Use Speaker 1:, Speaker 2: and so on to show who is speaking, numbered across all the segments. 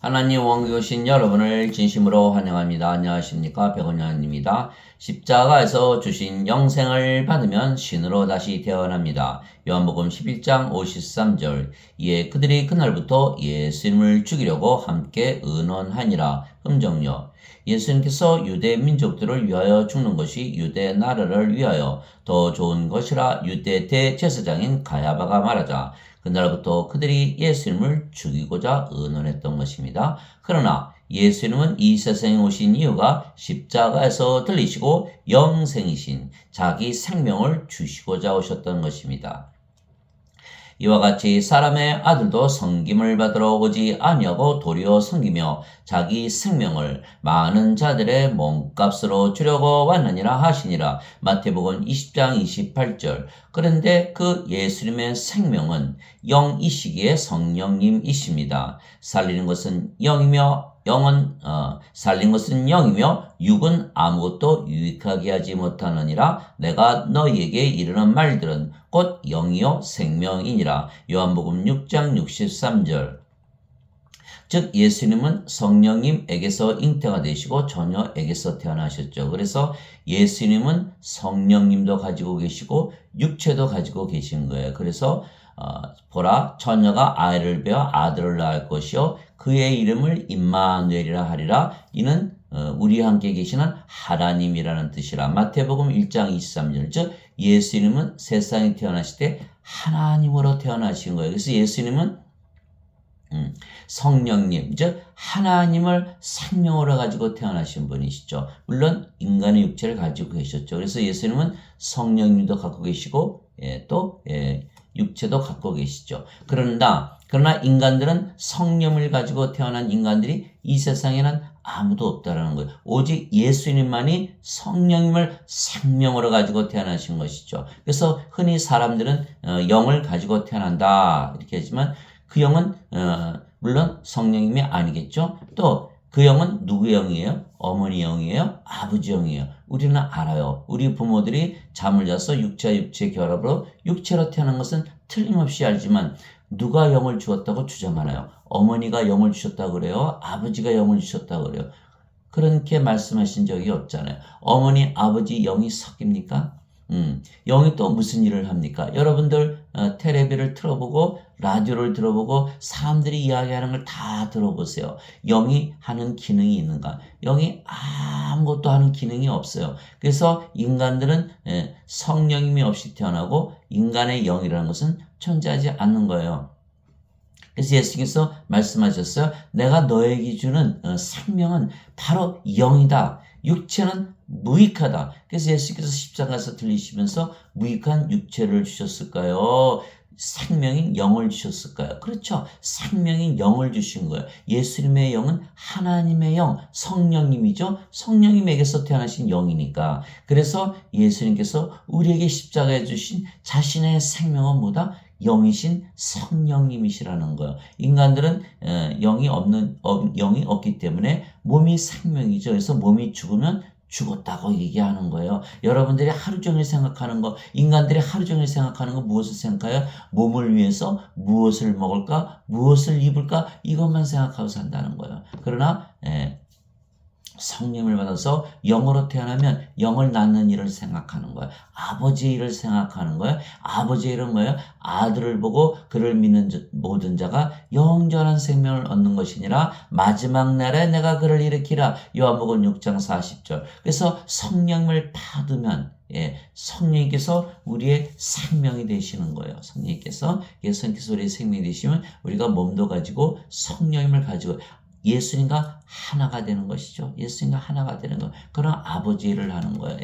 Speaker 1: 하나님 원국에 오신 여러분을 진심으로 환영합니다. 안녕하십니까? 백원영입니다. 십자가에서 주신 영생을 받으면 신으로 다시 태어납니다. 요한복음 11장 53절. 이에 그들이 그날부터 예수님을 죽이려고 함께 의논하니라. 음정요. 예수님께서 유대 민족들을 위하여 죽는 것이 유대 나라를 위하여 더 좋은 것이라 유대 대제사장인 가야바가 말하자 그날부터 그들이 예수님을 죽이고자 의논했던 것입니다. 그러나 예수님은 이 세상에 오신 이유가 십자가에서 들리시고 영생이신 자기 생명을 주시고자 오셨던 것입니다. 이와 같이 사람의 아들도 섬김을 받으러 오지 아니하고 도리어 섬기며 자기 생명을 많은 자들의 몸값으로 주려고 왔느니라 하시니라. 마태복음 20장 28절. 그런데 그 예수님의 생명은 영이시기에 성령님이십니다. 살리는 것은 영이며 살린 것은 영이며 육은 아무것도 유익하게 하지 못하느니라. 내가 너희에게 이르는 말들은 곧 영이요 생명이니라. 요한복음 6장 63절. 즉 예수님은 성령님에게서 잉태가 되시고 처녀에게서 태어나셨죠. 그래서 예수님은 성령님도 가지고 계시고 육체도 가지고 계신 거예요. 그래서 보라 처녀가 아이를 베어 아들을 낳을 것이요 그의 이름을 임마누엘이라 하리라. 이는 우리와 함께 계시는 하나님이라는 뜻이라. 마태복음 1장 23절. 즉 예수님은 세상에 태어나실 때 하나님으로 태어나신 거예요. 그래서 예수님은 성령님, 즉 하나님을 생명으로 가지고 태어나신 분이시죠. 물론 인간의 육체를 가지고 계셨죠. 그래서 예수님은 성령님도 갖고 계시고 또 육체도 갖고 계시죠. 그러나 인간들은 성령을 가지고 태어난 인간들이 이 세상에는 아무도 없다라는 거예요. 오직 예수님만이 성령님을 생명으로 가지고 태어나신 것이죠. 그래서 흔히 사람들은 영을 가지고 태어난다 이렇게 하지만 그 영은 물론 성령님이 아니겠죠. 또 그 영은 누구의 영이에요? 어머니 영이에요? 아버지 영이에요? 우리는 알아요. 우리 부모들이 잠을 자서 육체와 육체 결합으로 육체로 태어난 것은 틀림없이 알지만 누가 영을 주었다고 주장하나요? 어머니가 영을 주셨다고 그래요? 아버지가 영을 주셨다고 그래요? 그렇게 말씀하신 적이 없잖아요. 어머니, 아버지 영이 섞입니까? 영이 또 무슨 일을 합니까? 여러분들 텔레비를 틀어보고 라디오를 들어보고 사람들이 이야기하는 걸 다 들어보세요. 영이 하는 기능이 있는가? 영이 아무것도 하는 기능이 없어요. 그래서 인간들은 성령님이 없이 태어나고 인간의 영이라는 것은 존재하지 않는 거예요. 그래서 예수님께서 말씀하셨어요. 내가 너에게 주는 생명은 바로 영이다. 육체는 무익하다. 그래서 예수께서 십자가에서 들리시면서 무익한 육체를 주셨을까요? 생명인 영을 주셨을까요? 그렇죠. 생명인 영을 주신 거예요. 예수님의 영은 하나님의 영, 성령님이죠. 성령님에게서 태어나신 영이니까. 그래서 예수님께서 우리에게 십자가에 주신 자신의 생명은 뭐다? 영이신 성령님이시라는 거예요. 인간들은 영이 없기 때문에 몸이 생명이죠. 그래서 몸이 죽으면 죽었다고 얘기하는 거예요. 여러분들이 하루 종일 생각하는 거, 인간들이 하루 종일 생각하는 거 무엇을 생각해요? 몸을 위해서 무엇을 먹을까? 무엇을 입을까? 이것만 생각하고 산다는 거예요. 그러나 성령을 받아서 영으로 태어나면 영을 낳는 일을 생각하는 거예요. 아버지의 일을 생각하는 거예요. 아버지의 일은 뭐예요? 아들을 보고 그를 믿는 모든 자가 영원한 생명을 얻는 것이니라. 마지막 날에 내가 그를 일으키라. 요한복음 6장 40절. 그래서 성령을 받으면 성령님께서 우리의 생명이 되시는 거예요. 성령님께서 우리의 생명이 되시면 우리가 몸도 가지고 성령님을 가지고 예수님과 하나가 되는 것이죠. 예수님과 하나가 되는 것. 그런 아버지 일을 하는 거예요.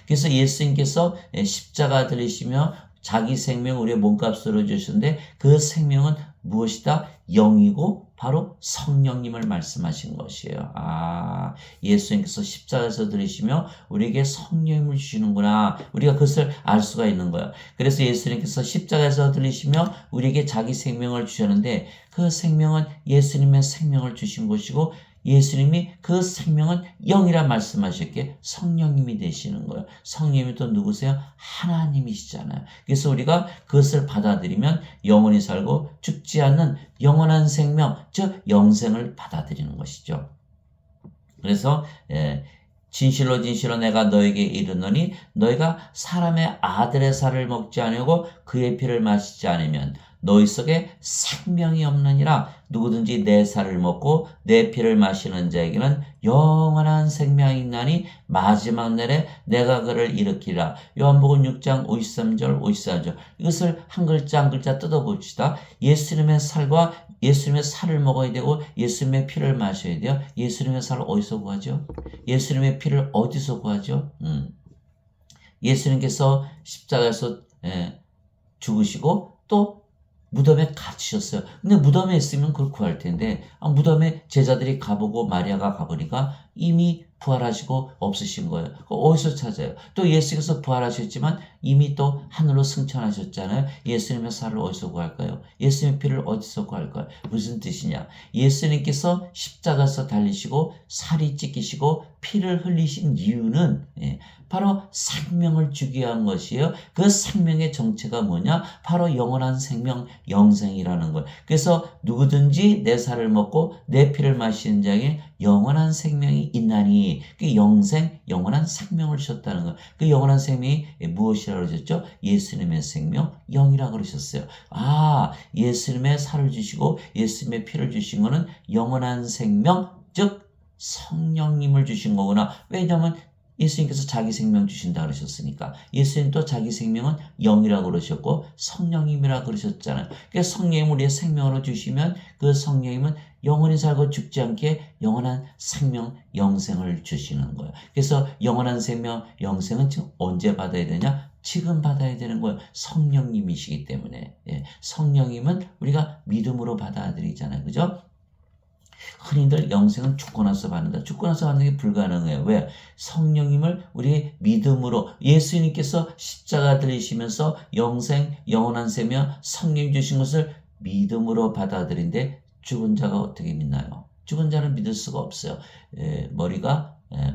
Speaker 1: 그래서 예수님께서 십자가 들리시며 자기 생명 우리의 몸값으로 주셨는데 그 생명은 무엇이다? 영이고 바로 성령님을 말씀하신 것이에요. 예수님께서 십자가에서 들으시며 우리에게 성령님을 주시는구나. 우리가 그것을 알 수가 있는 거예요. 그래서 예수님께서 십자가에서 들으시며 우리에게 자기 생명을 주셨는데 그 생명은 예수님의 생명을 주신 것이고 예수님이 그 생명은 영이라 말씀하셨기에 성령님이 되시는 거예요. 성령님이 또 누구세요? 하나님이시잖아요. 그래서 우리가 그것을 받아들이면 영원히 살고 죽지 않는 영원한 생명, 즉 영생을 받아들이는 것이죠. 그래서 진실로 진실로 내가 너에게 이르노니 너희가 사람의 아들의 살을 먹지 아니하고 그의 피를 마시지 않으면 너희 속에 생명이 없느니라. 누구든지 내 살을 먹고 내 피를 마시는 자에게는 영원한 생명이 있나니 마지막 날에 내가 그를 일으키라. 요한복음 6장 53절 54절. 이것을 한 글자 한 글자 뜯어봅시다. 예수님의 살을 먹어야 되고 예수님의 피를 마셔야 돼요. 예수님의 살을 어디서 구하죠? 예수님의 피를 어디서 구하죠? 예수님께서 십자가에서 죽으시고 또 무덤에 갇히셨어요. 근데 무덤에 있으면 그걸 구할 텐데 무덤에 제자들이 가보고 마리아가 가보니까 이미 부활하시고 없으신 거예요. 어디서 찾아요? 또 예수께서 부활하셨지만 이미 또 하늘로 승천하셨잖아요. 예수님의 살을 어디서 구할까요? 예수님의 피를 어디서 구할까요? 무슨 뜻이냐? 예수님께서 십자가에서 달리시고 살이 찢기시고 피를 흘리신 이유는 바로 생명을 주기 위한 것이에요. 그 생명의 정체가 뭐냐? 바로 영원한 생명, 영생이라는 거예요. 그래서 누구든지 내 살을 먹고 내 피를 마시는 자에게 영원한 생명이 있나니, 그 영생, 영원한 생명을 주셨다는 거예요. 그 영원한 생명이 무엇이라고 그러셨죠? 예수님의 생명, 영이라고 그러셨어요. 예수님의 살을 주시고 예수님의 피를 주신 거는 영원한 생명, 즉 성령님을 주신 거구나. 왜냐하면 예수님께서 자기 생명 주신다 그러셨으니까. 예수님도 자기 생명은 영이라고 그러셨고 성령님이라고 그러셨잖아요. 그래서 성령님 우리의 생명으로 주시면 그 성령님은 영원히 살고 죽지 않게 영원한 생명, 영생을 주시는 거예요. 그래서 영원한 생명, 영생은 지금 언제 받아야 되냐? 지금 받아야 되는 거예요. 성령님이시기 때문에. 성령님은 우리가 믿음으로 받아들이잖아요. 그죠? 흔히들 영생은 죽고 나서 받는다. 죽고 나서 받는 게 불가능해요. 왜? 성령님을 우리 믿음으로 예수님께서 십자가 들리시면서 영생, 영원한 생명, 성령 주신 것을 믿음으로 받아들인데 죽은 자가 어떻게 믿나요? 죽은 자는 믿을 수가 없어요.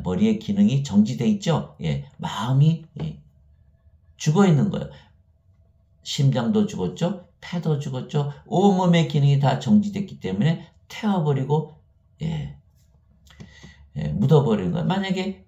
Speaker 1: 머리의 기능이 정지돼 있죠. 마음이 죽어 있는 거예요. 심장도 죽었죠. 폐도 죽었죠. 온몸의 기능이 다 정지됐기 때문에 태워버리고 묻어버리는 거야. 만약에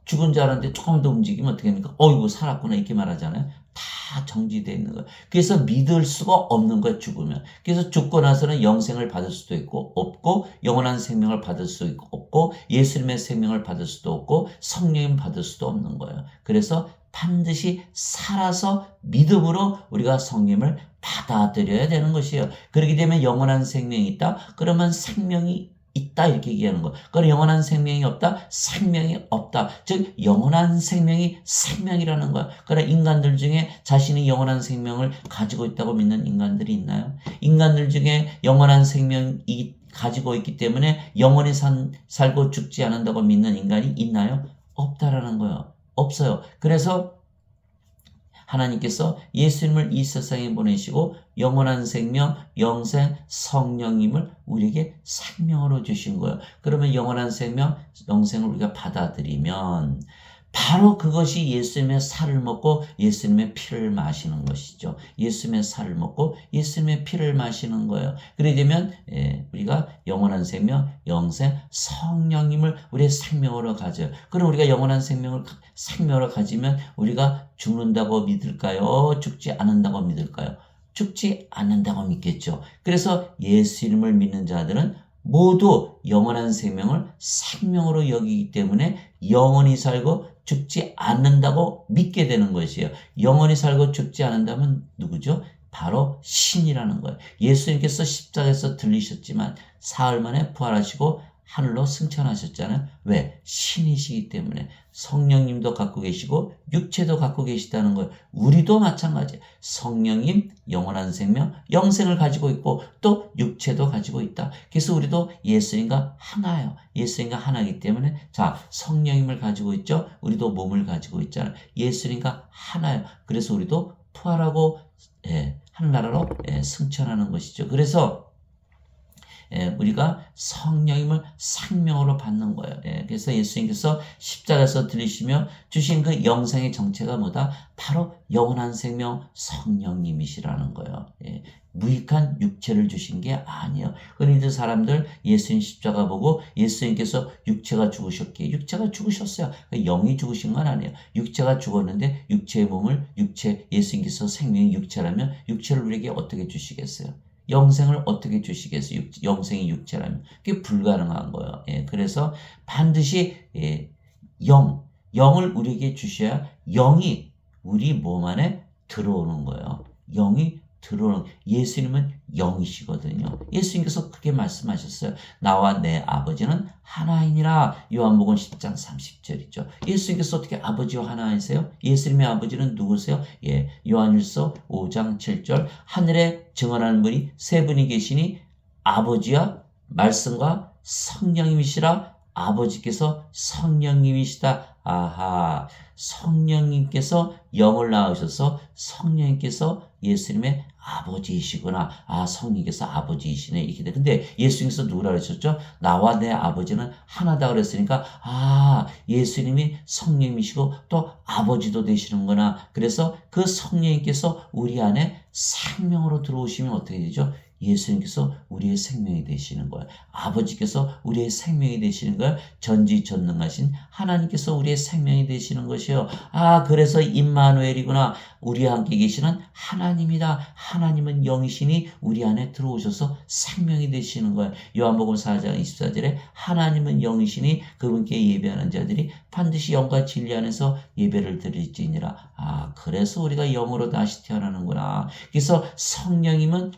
Speaker 1: 죽은 줄 알았는데 조금 더 움직이면 어떻게 합니까? 어이구 살았구나 이렇게 말하잖아요. 다 정지되어 있는 거야. 그래서 믿을 수가 없는 거야 죽으면. 그래서 죽고 나서는 영생을 받을 수도 있고 없고 영원한 생명을 받을 수 있고 없고 예수님의 생명을 받을 수도 없고 성령님 받을 수도 없는 거예요. 그래서 반드시 살아서 믿음으로 우리가 성령님을 받아들여야 되는 것이에요. 그렇게 되면 영원한 생명이 있다. 그러면 생명이 있다 이렇게 얘기하는 거. 그럼 영원한 생명이 없다. 생명이 없다. 즉 영원한 생명이 생명이라는 거야. 그러나 인간들 중에 자신이 영원한 생명을 가지고 있다고 믿는 인간들이 있나요? 인간들 중에 영원한 생명이 가지고 있기 때문에 영원히 살고 죽지 않는다고 믿는 인간이 있나요? 없다라는 거예요. 없어요. 그래서 하나님께서 예수님을 이 세상에 보내시고 영원한 생명, 영생, 성령님을 우리에게 생명으로 주신 거예요. 그러면 영원한 생명, 영생을 우리가 받아들이면 바로 그것이 예수님의 살을 먹고 예수님의 피를 마시는 것이죠. 예수님의 살을 먹고 예수님의 피를 마시는 거예요. 그렇게 되면 우리가 영원한 생명, 영생, 성령님을 우리의 생명으로 가져요. 그럼 우리가 영원한 생명으로 가지면 우리가 죽는다고 믿을까요? 죽지 않는다고 믿을까요? 죽지 않는다고 믿겠죠. 그래서 예수님을 믿는 자들은 모두 영원한 생명을 생명으로 여기기 때문에 영원히 살고 죽지 않는다고 믿게 되는 것이에요. 영원히 살고 죽지 않는다면 누구죠? 바로 신이라는 거예요. 예수님께서 십자가에서 들리셨지만 사흘 만에 부활하시고 하늘로 승천하셨잖아요. 왜? 신이시기 때문에. 성령님도 갖고 계시고 육체도 갖고 계시다는 거예요. 우리도 마찬가지예요. 성령님, 영원한 생명, 영생을 가지고 있고 또 육체도 가지고 있다. 그래서 우리도 예수님과 하나예요. 예수님과 하나이기 때문에 성령님을 가지고 있죠. 우리도 몸을 가지고 있잖아요. 예수님과 하나예요. 그래서 우리도 부활하고 하늘나라로 승천하는 것이죠. 그래서 우리가 성령님을 생명으로 받는 거예요. 그래서 예수님께서 십자가에서 들리시며 주신 그 영생의 정체가 뭐다? 바로 영원한 생명 성령님이시라는 거예요. 무익한 육체를 주신 게 아니에요. 그런데 사람들 예수님 십자가 보고 예수님께서 육체가 죽으셨기에 육체가 죽으셨어요. 영이 죽으신 건 아니에요. 육체가 죽었는데 육체의 몸을 예수님께서 생명의 육체라면 육체를 우리에게 어떻게 주시겠어요? 영생을 어떻게 주시겠어요? 영생이 육체라면 그게 불가능한 거예요. 그래서 반드시 영을 우리에게 주셔야 영이 우리 몸 안에 들어오는 거예요. 영이 들어오는, 예수님은 영이시거든요. 예수님께서 그렇게 말씀하셨어요. 나와 내 아버지는 하나이니라. 요한복음 10장 30절이죠. 예수님께서 어떻게 아버지와 하나이세요? 예수님의 아버지는 누구세요? 요한일서 5장 7절 하늘에 증언하는 분이 세 분이 계시니 아버지와 말씀과 성령님이시라. 아버지께서 성령님이시다. 아하, 성령님께서 영을 낳으셔서 성령님께서 예수님의 아버지이시구나. 성령님께서 아버지이시네. 이렇게 돼. 근데 예수님께서 누구라 그러셨죠? 나와 내 아버지는 하나다 그랬으니까 예수님이 성령님이시고 또 아버지도 되시는구나. 그래서 그 성령님께서 우리 안에 생명으로 들어오시면 어떻게 되죠? 예수님께서 우리의 생명이 되시는 거예요. 아버지께서 우리의 생명이 되시는 거예요. 전지전능하신 하나님께서 우리의 생명이 되시는 것이요. 그래서 임마누엘이구나. 우리와 함께 계시는 하나님이다. 하나님은 영이시니 우리 안에 들어오셔서 생명이 되시는 거예요. 요한복음 4장 24절에 하나님은 영이시니 그분께 예배하는 자들이 반드시 영과 진리 안에서 예배를 드릴지니라. 그래서 우리가 영으로 다시 태어나는구나. 그래서 성령님은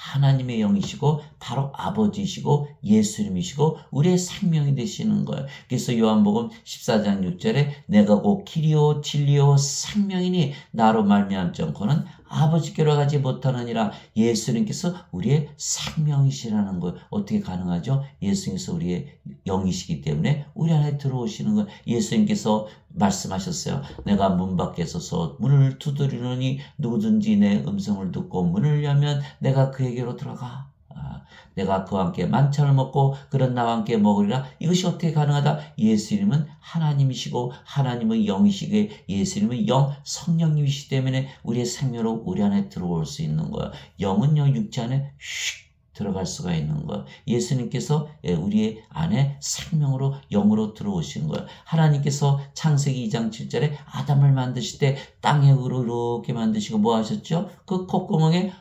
Speaker 1: 하나님의 영이시고 바로 아버지이시고 예수님이시고 우리의 생명이 되시는 거예요. 그래서 요한복음 14장 6절에 내가 곧 길이요 진리요 생명이니 나로 말미암지 않고는 아버지께로 가지 못하느니라. 예수님께서 우리의 생명이시라는 거예요. 어떻게 가능하죠? 예수님께서 우리의 영이시기 때문에 우리 안에 들어오시는 거예요. 예수님께서 말씀하셨어요. 내가 문 밖에 서서 문을 두드리노니 누구든지 내 음성을 듣고 문을 열면 내가 그에게로 들어가. 내가 그와 함께 만찬을 먹고 그런 나와 함께 먹으리라. 이것이 어떻게 가능하다? 예수님은 하나님이시고 하나님은 영이시기에 예수님은 영 성령님이시기 때문에 우리의 생명으로 우리 안에 들어올 수 있는 거예요. 영은요 육체 안에 휙 들어갈 수가 있는 거예요. 예수님께서 우리의 안에 생명으로 영으로 들어오신 거예요. 하나님께서 창세기 2장 7절에 아담을 만드실 때 땅에 이렇게 만드시고 뭐 하셨죠? 그 콧구멍에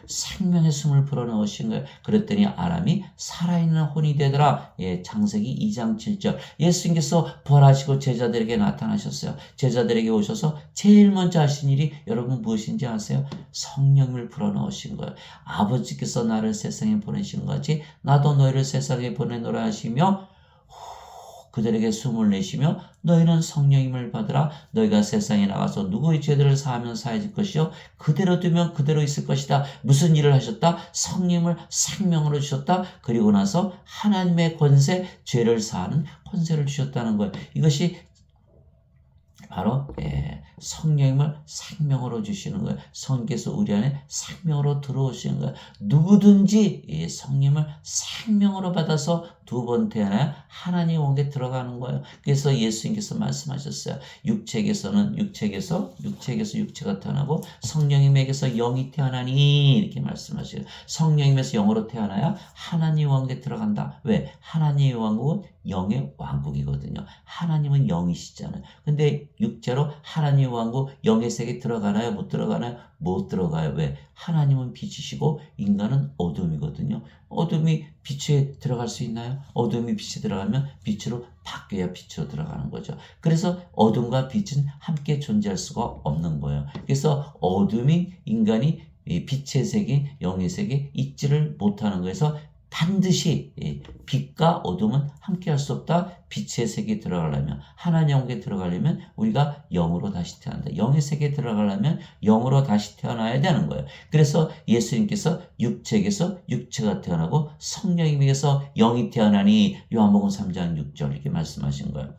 Speaker 1: 생명의 숨을 불어넣으신 거예요. 그랬더니 아람이 살아있는 혼이 되더라. 창세기 2장 7절. 예수님께서 부활하시고 제자들에게 나타나셨어요. 제자들에게 오셔서 제일 먼저 하신 일이 여러분 무엇인지 아세요? 성령을 불어넣으신 거예요. 아버지께서 나를 세상에 보내신 거지 나도 너희를 세상에 보내노라 하시며 그들에게 숨을 내쉬며 너희는 성령님을 받으라. 너희가 세상에 나가서 누구의 죄들을 사하면 사해질 것이요 그대로 두면 그대로 있을 것이다. 무슨 일을 하셨다? 성령을 생명으로 주셨다. 그리고 나서 하나님의 권세, 죄를 사하는 권세를 주셨다는 거예요. 이것이 바로 성령님을 생명으로 주시는 거예요. 성령께서 우리 안에 생명으로 들어오시는 거예요. 누구든지 성령님을 생명으로 받아서 두 번 태어나야 하나님 원에 들어가는 거예요. 그래서 예수님께서 말씀하셨어요. 육체에서 육체가 태어나고 성령님에게서 영이 태어나니 이렇게 말씀하셔요. 성령님에서 영으로 태어나야 하나님 왕국에 들어간다. 왜? 하나님의 왕국은 영의 왕국이거든요. 하나님은 영이시잖아요. 근데 육체로 하나님의 왕국 영의 세계에 들어가나요? 못 들어가나요? 못 들어가요. 왜? 하나님은 빛이시고 인간은 어둠이거든요. 어둠이 빛에 들어갈 수 있나요? 어둠이 빛에 들어가면 빛으로 바뀌어야 빛으로 들어가는 거죠. 그래서 어둠과 빛은 함께 존재할 수가 없는 거예요. 그래서 어둠인 인간이 빛의 세계, 영의 세계 있지를 못하는 거에서 반드시 빛과 어둠은 함께 할 수 없다. 빛의 세계에 들어가려면 하나님 영에 들어가려면 우리가 영으로 다시 태어난다. 영의 세계에 들어가려면 영으로 다시 태어나야 되는 거예요. 그래서 예수님께서 육체에게서 육체가 태어나고 성령님에게서 영이 태어나니 요한복음 3장 6절 이렇게 말씀하신 거예요.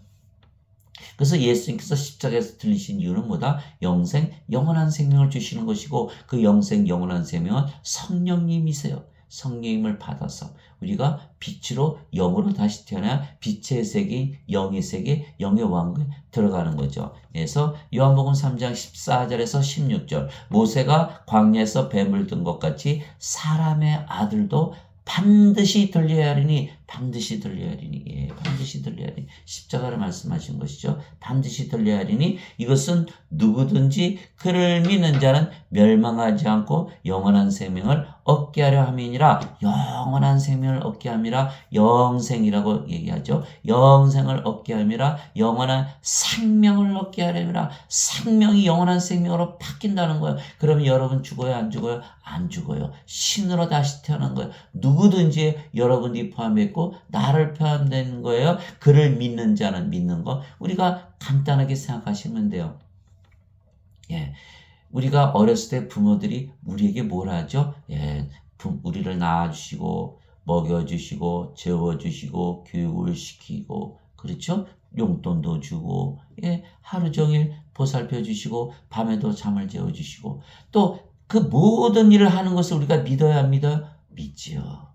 Speaker 1: 그래서 예수님께서 십자가에서 들리신 이유는 뭐다? 영생, 영원한 생명을 주시는 것이고 그 영생, 영원한 생명은 성령님이세요. 성령님을 받아서 우리가 빛으로 영으로 다시 태어나 빛의 세계, 영의 세계, 영의 왕국에 들어가는 거죠. 그래서 요한복음 3장 14절에서 16절 모세가 광야에서 뱀을 든 것 같이 사람의 아들도 반드시 들려야 하리니 반드시 들려야 하리니 예, 반드시 들려야 하리니 십자가를 말씀하신 것이죠. 반드시 들려야 하리니 이것은 누구든지 그를 믿는 자는 멸망하지 않고 영원한 생명을 얻게 하려 함이니라. 영원한 생명을 얻게 함이라. 영생이라고 얘기하죠. 영생을 얻게 함이라. 영원한 생명을 얻게 하려니라. 생명이 영원한 생명으로 바뀐다는 거예요. 그러면 여러분 죽어요? 안 죽어요? 안 죽어요. 신으로 다시 태어난 거예요. 누구든지 여러분이 포함했고 나를 포함된 거예요. 그를 믿는 자는 믿는 거. 우리가 간단하게 생각하시면 돼요. 예. 우리가 어렸을 때 부모들이 우리에게 뭘 하죠? 예. 우리를 낳아주시고 먹여주시고 재워주시고 교육을 시키고 그렇죠? 용돈도 주고 예. 하루 종일 보살펴 주시고 밤에도 잠을 재워주시고 또 그 모든 일을 하는 것을 우리가 믿어야 안 믿어요? 믿지요.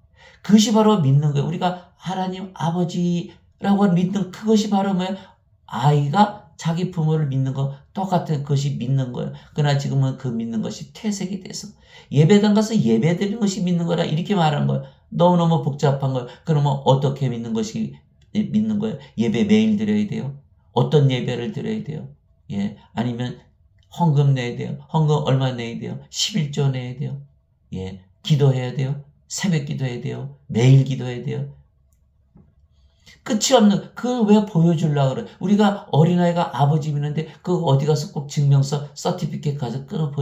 Speaker 1: 그것이 바로 믿는 거예요. 우리가 하나님 아버지라고 믿는 그것이 바로 뭐예요? 아이가 자기 부모를 믿는 거 똑같은 것이 믿는 거예요. 그러나 지금은 그 믿는 것이 퇴색이 돼서 예배당 가서 예배 드리는 것이 믿는 거라 이렇게 말하는 거예요. 너무너무 복잡한 거예요. 그러면 어떻게 믿는 것이 믿는 거예요? 예배 매일 드려야 돼요? 어떤 예배를 드려야 돼요? 예, 아니면 헌금 내야 돼요? 헌금 얼마 내야 돼요? 11조 내야 돼요? 예, 기도해야 돼요? 새벽 기도해야 돼요? 매일 기도해야 돼요? 끝이 없는, 그걸 왜 보여주려고 그래? 우리가 어린아이가 아버지 믿는데, 그거 어디 가서 꼭 증명서, 서티피켓 가서 끊어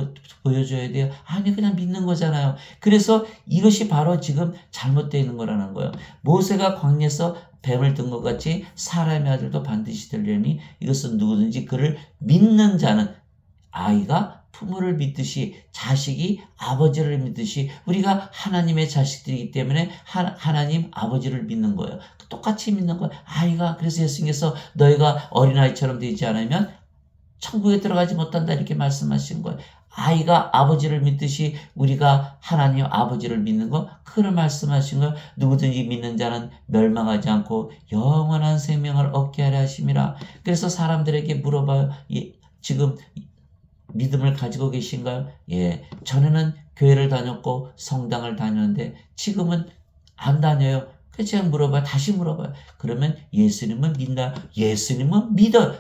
Speaker 1: 보여줘야 돼요? 아니, 그냥 믿는 거잖아요. 그래서 이것이 바로 지금 잘못되어 있는 거라는 거예요. 모세가 광야에서 뱀을 든 것 같이 사람의 아들도 반드시 되려니 이것은 누구든지 그를 믿는 자는 아이가 부모를 믿듯이 자식이 아버지를 믿듯이 우리가 하나님의 자식들이기 때문에 하나님 아버지를 믿는 거예요. 똑같이 믿는 거예요. 아이가 그래서 예수님께서 너희가 어린아이처럼 되지 않으면 천국에 들어가지 못한다 이렇게 말씀하신 거예요. 아이가 아버지를 믿듯이 우리가 하나님 아버지를 믿는 거 그걸 말씀하신 거예요. 누구든지 믿는 자는 멸망하지 않고 영원한 생명을 얻게 하려 하심이라. 그래서 사람들에게 물어봐요. 지금 믿음을 가지고 계신가요? 예, 전에는 교회를 다녔고 성당을 다녔는데 지금은 안 다녀요. 그래서 제가 물어봐요. 다시 물어봐요. 그러면 예수님은 믿나? 예수님은 믿어.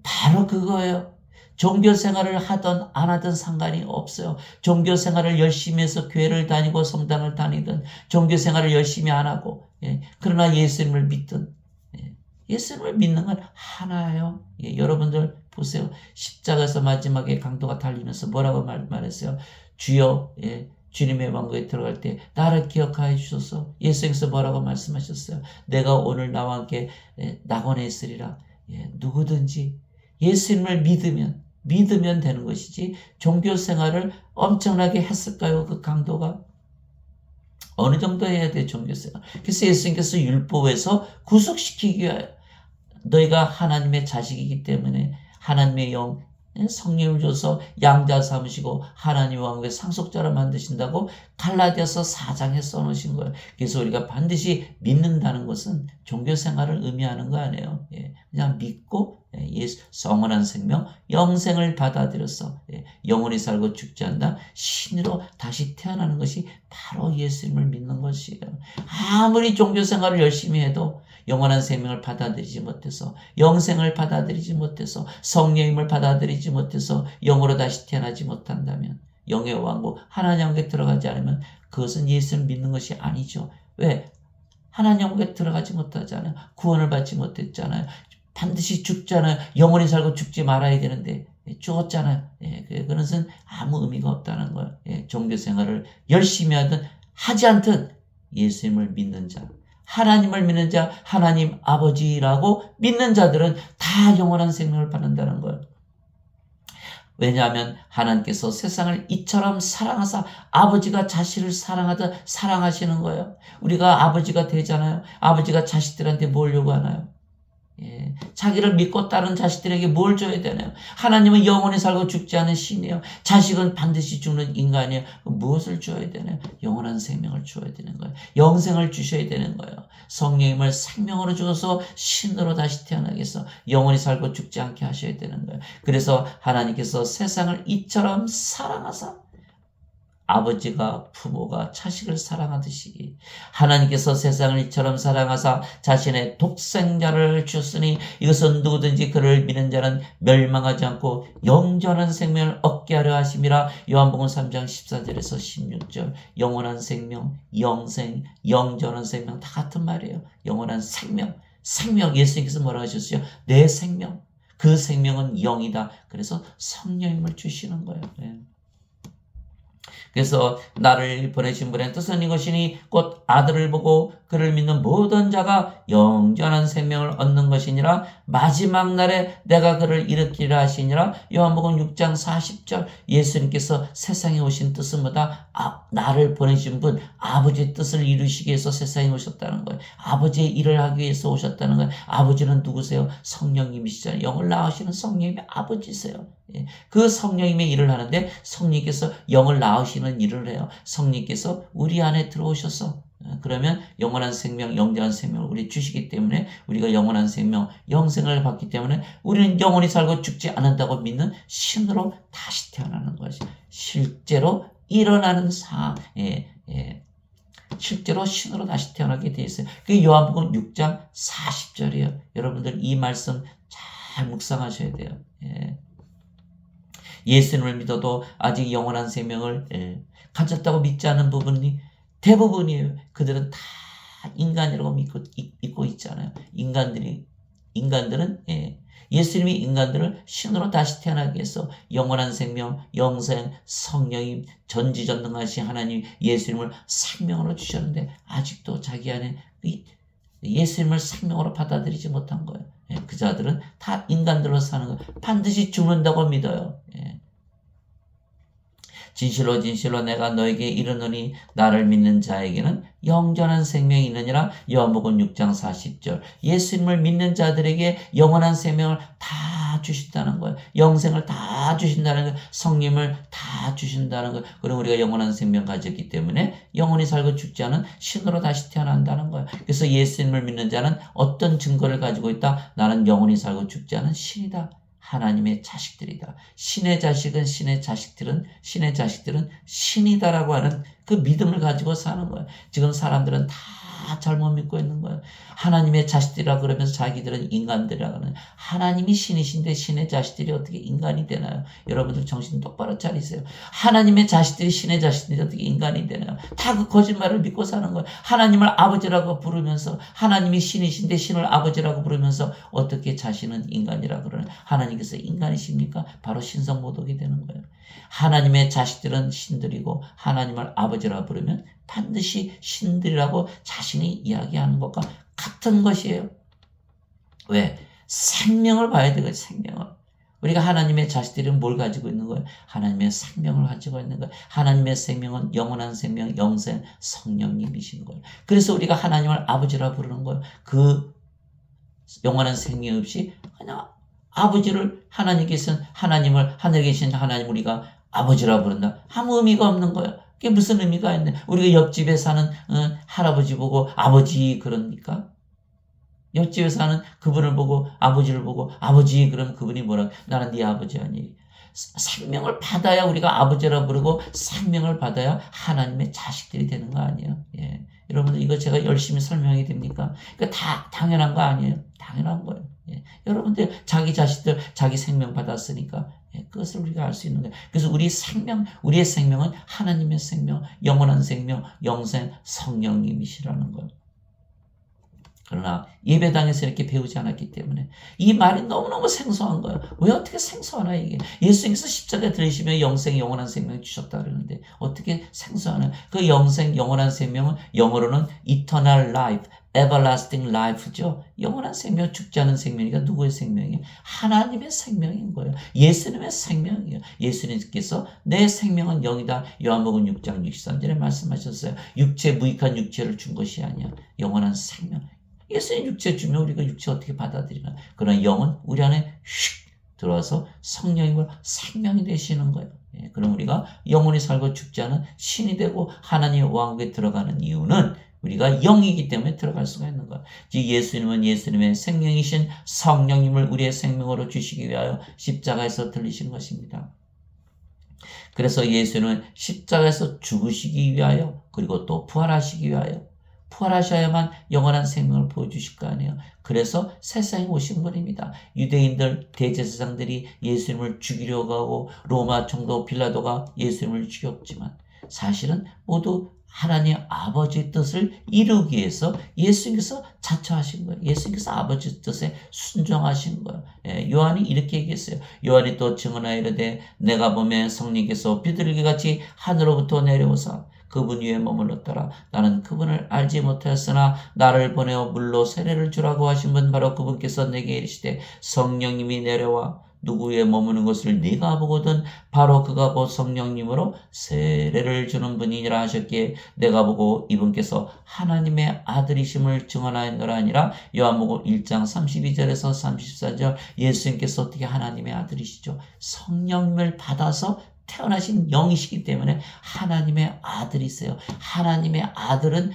Speaker 1: 바로 그거예요. 종교 생활을 하든 안 하든 상관이 없어요. 종교 생활을 열심히 해서 교회를 다니고 성당을 다니든 종교 생활을 열심히 안 하고 예, 그러나 예수님을 믿든 예수님을 믿는 건 하나예요. 예, 여러분들 보세요. 십자가에서 마지막에 강도가 달리면서 뭐라고 말했어요? 주여, 예, 주님의 왕국에 들어갈 때 나를 기억하여 주소서. 예수님께서 뭐라고 말씀하셨어요? 내가 오늘 나와 함께 낙원에 있으리라. 예, 누구든지 예수님을 믿으면 되는 것이지 종교 생활을 엄청나게 했을까요? 그 강도가? 어느 정도 해야 돼, 종교생활. 그래서 예수님께서 율법에서 구속시키기 위하여 너희가 하나님의 자식이기 때문에 하나님의 영, 성령을 줘서 양자 삼으시고 하나님 왕국의 상속자로 만드신다고 갈라디아서 4장에 써놓으신 거예요. 그래서 우리가 반드시 믿는다는 것은 종교생활을 의미하는 거 아니에요. 예, 그냥 믿고 예수 영원한 생명, 영생을 받아들여서 영원히 살고 죽지 않다. 신으로 다시 태어나는 것이 바로 예수님을 믿는 것이에요. 아무리 종교생활을 열심히 해도 영원한 생명을 받아들이지 못해서 영생을 받아들이지 못해서 성령님을 받아들이지 못해서 영으로 다시 태어나지 못한다면 영의 왕국 하나님 왕국에 들어가지 않으면 그것은 예수를 믿는 것이 아니죠. 왜? 하나님 왕국에 들어가지 못하잖아요. 구원을 받지 못했잖아요. 반드시 죽잖아요. 영원히 살고 죽지 말아야 되는데 죽었잖아요. 예, 그것은 아무 의미가 없다는 거예요. 예, 종교생활을 열심히 하든 하지 않든 예수님을 믿는 자, 하나님을 믿는 자, 하나님 아버지라고 믿는 자들은 다 영원한 생명을 받는다는 거예요. 왜냐하면 하나님께서 세상을 이처럼 사랑하사 아버지가 자식을 사랑하듯 사랑하시는 거예요. 우리가 아버지가 되잖아요. 아버지가 자식들한테 뭘 요구하나요? 자기를 믿고 따른 자식들에게 뭘 줘야 되나요? 하나님은 영원히 살고 죽지 않은 신이에요. 자식은 반드시 죽는 인간이에요. 무엇을 줘야 되나요? 영원한 생명을 줘야 되는 거예요. 영생을 주셔야 되는 거예요. 성령님을 생명으로 주어서 신으로 다시 태어나게 해서 영원히 살고 죽지 않게 하셔야 되는 거예요. 그래서 하나님께서 세상을 이처럼 사랑하사, 아버지가 부모가 자식을 사랑하듯이 하나님께서 세상을 이처럼 사랑하사 자신의 독생자를 주셨으니 이것은 누구든지 그를 믿는 자는 멸망하지 않고 영원한 생명을 얻게 하려 하심이라. 요한복음 3장 14절에서 16절. 영원한 생명, 영생, 영전한 생명 다 같은 말이에요. 영원한 생명, 생명. 예수님께서 뭐라고 하셨어요? 내 생명, 그 생명은 영이다. 그래서 성령님을 주시는 거예요. 그래서 나를 보내신 분의 뜻은 이것이니 곧 아들을 보고 그를 믿는 모든 자가 영원한 생명을 얻는 것이니라. 마지막 날에 내가 그를 일으키리라 하시니라. 요한복음 6장 40절. 예수님께서 세상에 오신 뜻은 뭐다? 나를 보내신 분, 아버지의 뜻을 이루시기 위해서 세상에 오셨다는 거예요. 아버지의 일을 하기 위해서 오셨다는 거예요. 아버지는 누구세요? 성령님이시잖아요. 영을 낳으시는 성령님이 아버지세요. 그 성령님의 일을 하는데 성령께서 영을 낳으시는 일을 해요. 성령께서 우리 안에 들어오셔서 그러면 영원한 생명, 영원한 생명을 우리 주시기 때문에 우리가 영원한 생명, 영생을 받기 때문에 우리는 영원히 살고 죽지 않는다고 믿는 신으로 다시 태어나는 것이 실제로 일어나는 실제로 신으로 다시 태어나게 되어 있어요. 그게 요한복음 6장 40절이에요. 여러분들 이 말씀 잘 묵상하셔야 돼요. 예수님을 믿어도 아직 영원한 생명을 가졌다고 믿지 않는 부분이 대부분이에요. 그들은 다 인간이라고 믿고 있잖아요. 인간들은 예수님이 인간들을 신으로 다시 태어나게 해서 영원한 생명, 영생, 성령님, 전지전능하신 하나님 예수님을 생명으로 주셨는데 아직도 자기 안에 예수님을 생명으로 받아들이지 못한 거예요. 그 자들은 다 인간들로 사는 거예요. 반드시 죽는다고 믿어요. 진실로 진실로 내가 너에게 이르노니 나를 믿는 자에게는 영원한 생명이 있느니라. 요한복음 6장 40절. 예수님을 믿는 자들에게 영원한 생명을 다 주신다는 거예요. 영생을 다 주신다는 거예요. 성령을 다 주신다는 거예요. 그럼 우리가 영원한 생명 가졌기 때문에 영원히 살고 죽지 않은 신으로 다시 태어난다는 거예요. 그래서 예수님을 믿는 자는 어떤 증거를 가지고 있다? 나는 영원히 살고 죽지 않은 신이다. 하나님의 자식들이다. 신의 자식들은 신이다라고 하는 그 믿음을 가지고 사는 거예요. 지금 사람들은 다 잘못 믿고 있는 거예요. 하나님의 자식들이라 그러면서 자기들은 인간들이라 하는 하나님이 신이신데 신의 자식들이 어떻게 인간이 되나요? 여러분들 정신 똑바로 차리세요. 하나님의 자식들이 신의 자식들이 어떻게 인간이 되나요? 다 그 거짓말을 믿고 사는 거예요. 하나님을 아버지라고 부르면서 하나님이 신이신데 신을 아버지라고 부르면서 어떻게 자신은 인간이라 그러는 하나님께서 인간이십니까? 바로 신성모독이 되는 거예요. 하나님의 자식들은 신들이고 하나님을 아버지라고 부르면 반드시 신들이라고 자신이 이야기하는 것과 같은 것이에요. 왜? 생명을 봐야 되거든요. 생명을. 우리가 하나님의 자식들은 뭘 가지고 있는 거예요? 하나님의 생명을 가지고 있는 거예요. 하나님의 생명은 영원한 생명, 영생, 성령님이신 거예요. 그래서 우리가 하나님을 아버지라 부르는 거예요. 그 영원한 생명 없이 그냥 아버지를 하나님께서는 하나님을 하늘에 계신 하나님 우리가 아버지라 부른다. 아무 의미가 없는 거예요. 그게 무슨 의미가 있네. 우리가 옆집에 사는 할아버지 보고 아버지 그럽니까? 옆집에 사는 그분을 보고 아버지를 보고 아버지 그러면 그분이 뭐라 나는 네 아버지 아니. 생명을 받아야 우리가 아버지라 부르고 생명을 받아야 하나님의 자식들이 되는 거 아니에요. 여러분들 이거 제가 열심히 설명이 됩니까? 이거 다 당연한 거 아니에요? 당연한 거예요. 여러분들 자기 자식들 자기 생명 받았으니까 그것을 우리가 알 수 있는 거예요. 그래서 우리의 생명은 하나님의 생명, 영원한 생명, 영생, 성령님이시라는 거예요. 그러나 예배당에서 이렇게 배우지 않았기 때문에 이 말이 너무너무 생소한 거예요. 왜 어떻게 생소하나 이게. 예수님께서 십자가에 들으시며 영생, 영원한 생명을 주셨다 그러는데 어떻게 생소하나. 그 영생, 영원한 생명은 영어로는 eternal life, everlasting life죠. 영원한 생명, 죽지 않은 생명이니까 누구의 생명이에요? 하나님의 생명인 거예요. 예수님의 생명이에요. 예수님께서 내 생명은 영이다. 요한복음 6장 63절에 말씀하셨어요. 무익한 육체를 준 것이 아니야. 영원한 생명. 예수님 육체 주면 우리가 육체 어떻게 받아들이나. 그러나 영은 우리 안에 휙 들어와서 성령님을 생명이 되시는 거예요. 예, 그럼 우리가 영원히 살고 죽지 않은 신이 되고 하나님의 왕국에 들어가는 이유는 우리가 영이기 때문에 들어갈 수가 있는 거예요. 예수님은 예수님의 생명이신 성령님을 우리의 생명으로 주시기 위하여 십자가에서 들리신 것입니다. 그래서 예수는 십자가에서 죽으시기 위하여 그리고 또 부활하시기 위하여 부활하셔야만 영원한 생명을 보여주실 거 아니에요. 그래서 세상에 오신 분입니다. 유대인들 대제사장들이 예수님을 죽이려고 하고 로마 총독 빌라도가 예수님을 죽였지만 사실은 모두 하나님 아버지의 뜻을 이루기 위해서 예수님께서 자처하신 거예요. 예수님께서 아버지 뜻에 순종하신 거예요. 예, 요한이 이렇게 얘기했어요. 요한이 또 증언하여 이르되 내가 보면 성령께서 비둘기같이 하늘로부터 내려오사 그분 위에 머물렀더라. 나는 그분을 알지 못하였으나 나를 보내어 물로 세례를 주라고 하신 분 바로 그분께서 내게 이르시되 성령님이 내려와 누구 위에 머무는 것을 네가 보거든 바로 그가 곧 성령님으로 세례를 주는 분이니라 하셨기에 내가 보고 이분께서 하나님의 아들이심을 증언하였노라 아니라 요한복음 1장 32절에서 34절 예수님께서 어떻게 하나님의 아들이시죠? 성령님을 받아서 태어나신 영이시기 때문에 하나님의 아들이세요. 하나님의 아들은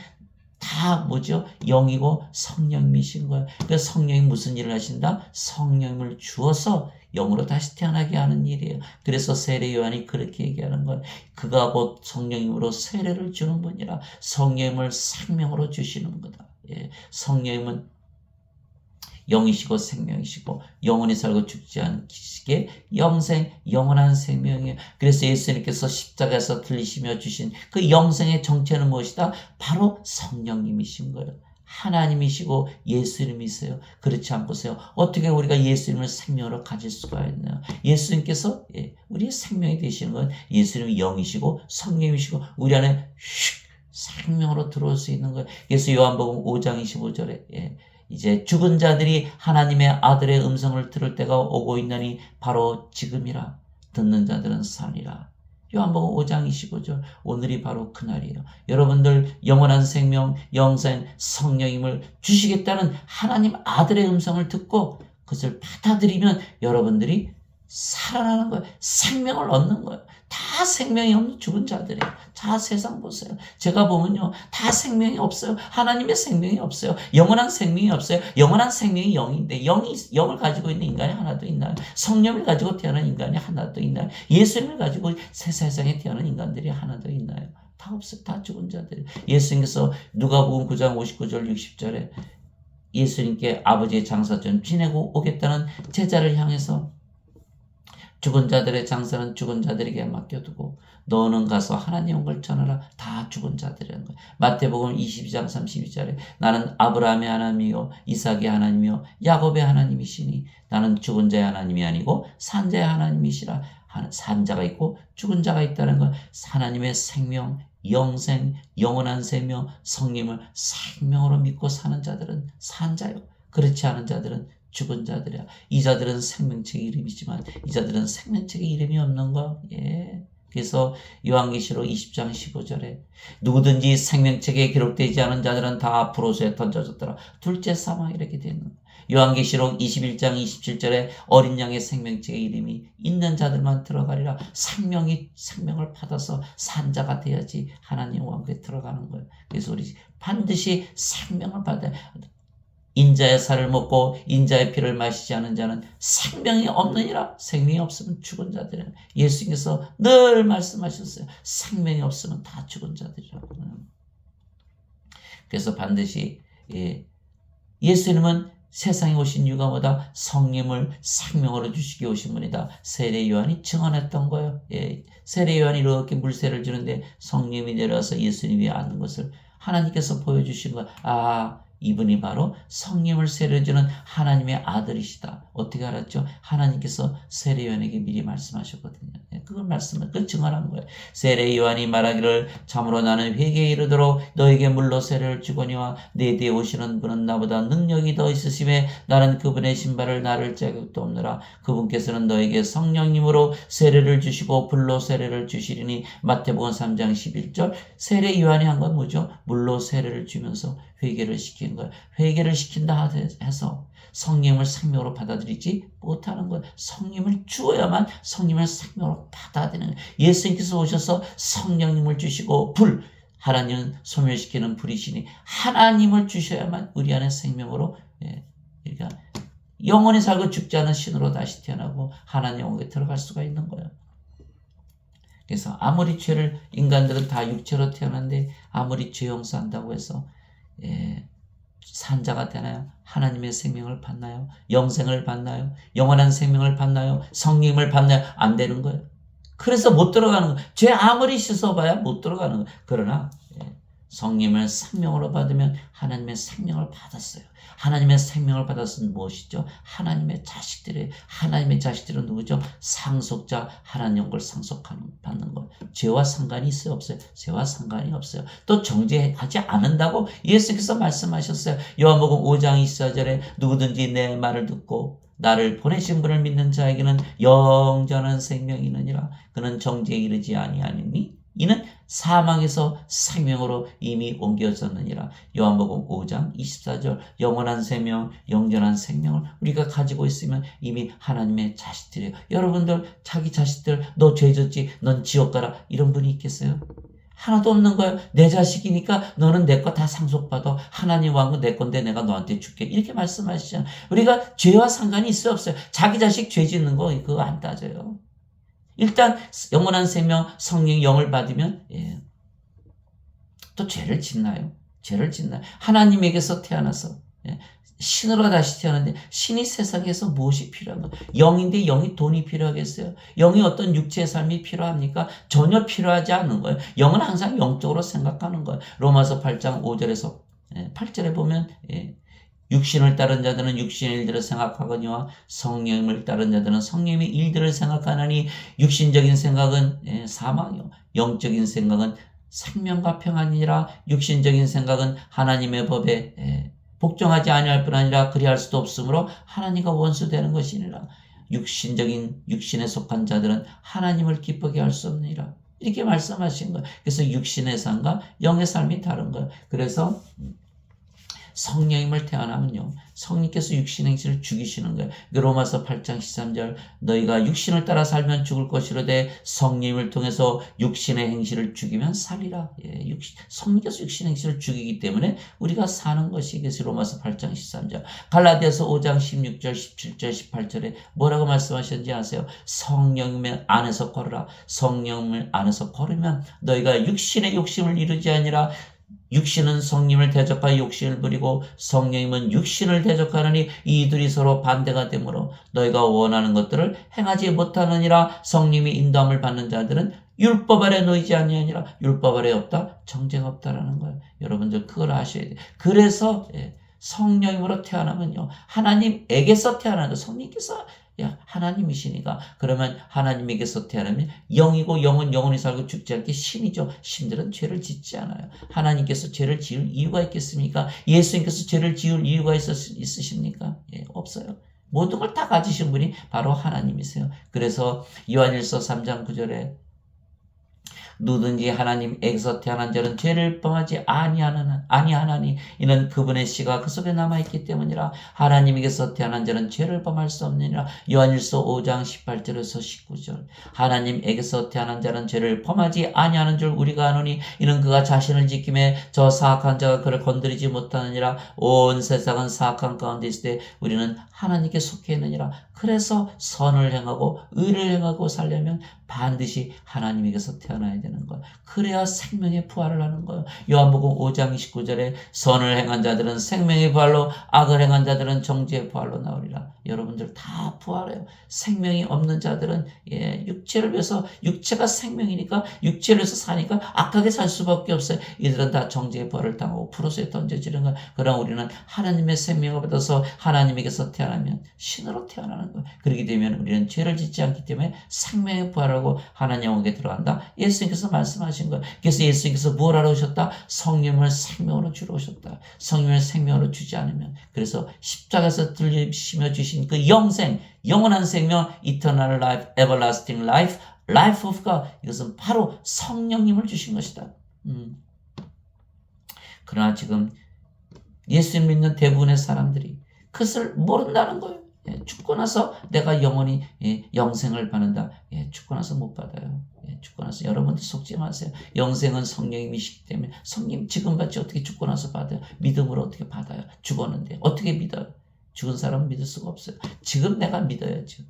Speaker 1: 다 뭐죠? 영이고 성령이신 거예요. 그래서 성령이 무슨 일을 하신다? 성령을 주어서 영으로 다시 태어나게 하는 일이에요. 그래서 세례 요한이 그렇게 얘기하는 거예요. 그가 곧 성령님으로 세례를 주는 분이라 성령을 생명으로 주시는 거다. 예, 성령님은 영이시고 생명이시고 영원히 살고 죽지 않으시게 영생 영원한 생명이에요. 그래서 예수님께서 십자가에서 들리시며 주신 그 영생의 정체는 무엇이다? 바로 성령님이신 거예요. 하나님이시고 예수님이세요. 그렇지 않고서요. 어떻게 우리가 예수님을 생명으로 가질 수가 있나요? 예수님께서 우리의 생명이 되시는 건 예수님이 영이시고 성령이시고 우리 안에 생명으로 들어올 수 있는 거예요. 그래서 요한복음 5장 25절에 이제 죽은 자들이 하나님의 아들의 음성을 들을 때가 오고 있느니 바로 지금이라. 듣는 자들은 사니라. 요한복음 5장 25절 오늘이 바로 그날이에요. 여러분들 영원한 생명, 영생, 성령님을 주시겠다는 하나님 아들의 음성을 듣고 그것을 받아들이면 여러분들이 살아나는 거예요. 생명을 얻는 거예요. 다 생명이 없는 죽은 자들이에요. 자, 세상 보세요. 제가 보면요. 다 생명이 없어요. 하나님의 생명이 없어요. 영원한 생명이 없어요. 영원한 생명이 영인데 영을 가지고 있는 인간이 하나도 있나요? 성령을 가지고 태어난 인간이 하나도 있나요? 예수님을 가지고 세상에 태어난 인간들이 하나도 있나요? 다 없어요. 다 죽은 자들이에요. 예수님께서 누가복음 9장 59절 60절에 예수님께 아버지의 장사좀 지내고 오겠다는 제자를 향해서 죽은 자들의 장사는 죽은 자들에게 맡겨두고 너는 가서 하나님의 걸 전하라. 다 죽은 자들이라는 거예요. 마태복음 22장 32절에 나는 아브라함의 하나님이요 이삭의 하나님이요 야곱의 하나님이시니 나는 죽은 자의 하나님이 아니고 산 자의 하나님이시라. 산 자가 있고 죽은 자가 있다는 건 하나님의 생명, 영생, 영원한 생명, 성령을 생명으로 믿고 사는 자들은 산 자요. 그렇지 않은 자들은 죽은 자들이야. 이 자들은 생명책의 이름이지만 이 자들은 생명책의 이름이 없는 거. 예. 그래서 요한계시록 20장 15절에 누구든지 생명책에 기록되지 않은 자들은 다 앞으로서에 던져졌더라. 둘째 사망 이렇게 되는 거예요. 요한계시록 21장 27절에 어린 양의 생명책의 이름이 있는 자들만 들어가리라. 생명을 받아서 산자가 돼야지 하나님 왕국에 들어가는 거예요. 그래서 우리 반드시 생명을 받아야 인자의 살을 먹고 인자의 피를 마시지 않은 자는 생명이 없느니라. 생명이 없으면 죽은 자들이라. 예수님께서 늘 말씀하셨어요. 생명이 없으면 다 죽은 자들이라고. 그래서 반드시 예수님은 세상에 오신 이유가 뭐다? 성령을 생명으로 주시기 오신 분이다. 세례 요한이 증언했던 거예요. 세례 요한이 이렇게 물세를 주는데 성령이 내려와서 예수님 위에 앉는 것을 하나님께서 보여주신 거야. 아, 이분이 바로 성령을 세례주는 하나님의 아들이시다. 어떻게 알았죠? 하나님께서 세례 요한에게 미리 말씀하셨거든요. 그걸 그걸 증언한 거예요. 세례 요한이 말하기를 참으로 나는 회개에 이르도록 너에게 물로 세례를 주거니와 내 뒤에 오시는 분은 나보다 능력이 더 있으심에 나는 그분의 신발을 나를 자격도 없느라. 그분께서는 너에게 성령님으로 세례를 주시고 불로 세례를 주시리니. 마태복음 3장 11절. 세례 요한이 한 건 뭐죠? 물로 세례를 주면서 회개를 시킨 거예요. 회개를 시킨다 해서 성령을 생명으로 받아들이지 못하는 거예요. 성령을 주어야만 성령을 생명으로 받아들이는 거예요. 예수님께서 오셔서 성령님을 주시고 하나님은 소멸시키는 불이시니 하나님을 주셔야만 우리 안에 생명으로 그러니까 영원히 살고 죽지 않은 신으로 다시 태어나고 하나님 영역에 들어갈 수가 있는 거예요. 그래서 아무리 인간들은 다 육체로 태어났는데 아무리 죄 용서한다고 해서 산자가 되나요? 하나님의 생명을 받나요? 영생을 받나요? 영원한 생명을 받나요? 성령을 받나요? 안 되는 거예요. 그래서 못 들어가는 거예요. 죄 아무리 씻어봐야 못 들어가는 거예요. 그러나 성령을 생명으로 받으면 하나님의 생명을 받았어요. 하나님의 생명을 받았으면 무엇이죠? 하나님의 자식들이에요. 하나님의 자식들은 누구죠? 상속자, 하나님 걸 받는 거. 죄와 상관이 있어요? 없어요? 죄와 상관이 없어요. 또 정죄하지 않는다고 예수께서 말씀하셨어요. 요한복음 5장 24절에 누구든지 내 말을 듣고 나를 보내신 분을 믿는 자에게는 영전한 생명이 있느니라. 그는 정죄에 이르지 아니하니 이는 사망에서 생명으로 이미 옮겨졌느니라. 요한복음 5장 24절. 영원한 생명, 영전한 생명을 우리가 가지고 있으면 이미 하나님의 자식들이에요. 여러분들 자기 자식들 너 죄졌지 넌 지옥 가라 이런 분이 있겠어요? 하나도 없는 거예요. 내 자식이니까 너는 내 거 다 상속받아. 하나님 왕은 내 건데 내가 너한테 줄게. 이렇게 말씀하시잖아요. 우리가 죄와 상관이 있어요 없어요? 자기 자식 죄 짓는 거 그거 안 따져요. 일단 영원한 생명 성령 영을 받으면 또 죄를 짓나요? 죄를 짓나요? 하나님에게서 태어나서 신으로 다시 태어났는데 신이 세상에서 무엇이 필요한 거예요? 영인데 영이 돈이 필요하겠어요? 영이 어떤 육체의 삶이 필요합니까? 전혀 필요하지 않는 거예요. 영은 항상 영적으로 생각하는 거예요. 로마서 8장 5절에서 8절에 보면 육신을 따른 자들은 육신의 일들을 생각하거니와 성령을 따른 자들은 성령의 일들을 생각하나니 육신적인 생각은 사망이요 영적인 생각은 생명과 평안이니라. 육신적인 생각은 하나님의 법에 복종하지 아니할 뿐 아니라 그리할 수도 없으므로 하나님과 원수되는 것이니라. 육신에 속한 자들은 하나님을 기쁘게 할 수 없느니라. 이렇게 말씀하신 거예요. 그래서 육신의 삶과 영의 삶이 다른 거예요. 그래서 성령님을 태어나면요 성령께서 육신의 행실을 죽이시는 거예요. 로마서 8장 13절. 너희가 육신을 따라 살면 죽을 것이로되 성령님을 통해서 육신의 행실을 죽이면 살리라. 성령께서 육신의 행실을 죽이기 때문에 우리가 사는 것이. 그래서 로마서 8장 13절. 갈라디아서 5장 16절 17절 18절에 뭐라고 말씀하셨는지 아세요? 성령님 안에서 걸으라. 성령님 안에서 걸으면 너희가 육신의 욕심을 이루지 아니라. 육신은 성령을 대적하여 욕심을 부리고 성령님은 육신을 대적하느니 이들이 서로 반대가 되므로 너희가 원하는 것들을 행하지 못하느니라. 성령님이 인도함을 받는 자들은 율법 아래 놓이지 아니하니라. 율법 아래 없다? 정죄가 없다라는 거예요. 여러분들 그걸 아셔야 돼요. 그래서 성령님으로 태어나면요 하나님에게서 태어나는 성령께서 하나님이시니까. 그러면 하나님에게서 태어나면 영이고 영은 영원히 살고 죽지 않게 신이죠. 신들은 죄를 짓지 않아요. 하나님께서 죄를 지을 이유가 있겠습니까? 예수님께서 죄를 지을 이유가 있으십니까? 없어요. 모든 걸 다 가지신 분이 바로 하나님이세요. 그래서 요한일서 3장 9절에 누구든지 하나님에게서 태어난 자는 죄를 범하지 아니하나니 이는 그분의 씨가 그 속에 남아있기 때문이라. 하나님에게서 태어난 자는 죄를 범할 수 없느니라. 요한일서 5장 18절에서 19절. 하나님에게서 태어난 자는 죄를 범하지 아니하는 줄 우리가 아노니 이는 그가 자신을 지킴에 저 사악한 자가 그를 건드리지 못하느니라. 온 세상은 사악한 가운데 있을 때 우리는 하나님께 속해 있느니라. 그래서 선을 행하고 의를 행하고 살려면 반드시 하나님에게서 태어나야 되는 거예요. 그래야 생명의 부활을 하는 거예요. 요한복음 5장 29절에 선을 행한 자들은 생명의 부활로 악을 행한 자들은 정죄의 부활로 나오리라. 여러분들 다 부활해요. 생명이 없는 자들은 육체를 위해서 육체가 생명이니까 육체를 위해서 사니까 악하게 살 수밖에 없어요. 이들은 다 정죄의 부활을 당하고 프로스에 던져지는 거예요. 그럼 우리는 하나님의 생명을 받아서 하나님에게서 태어나면 신으로 태어나는 하는 거예요. 그렇게 되면 우리는 죄를 짓지 않기 때문에 생명의 부활하고 하나님 영역에 들어간다. 예수님께서 말씀하신 거예요. 그래서 예수님께서 뭘 하러 오셨다? 성령을 생명으로 주러 오셨다. 성령을 생명으로 주지 않으면, 그래서 십자가에서 들리시며 주신 그 영생, 영원한 생명, eternal life, everlasting life, life of God, 이것은 바로 성령님을 주신 것이다. 그러나 지금 예수 믿는 대부분의 사람들이 그것을 모른다는 거예요. 죽고 나서 내가 영원히 영생을 받는다. 죽고 나서 못 받아요. 죽고 나서 여러분들 속지 마세요. 영생은 성령님이시기 때문에 성령 지금 받지 어떻게 죽고 나서 받아요? 믿음으로 어떻게 받아요? 죽었는데 어떻게 믿어요? 죽은 사람은 믿을 수가 없어요. 지금 내가 믿어야죠.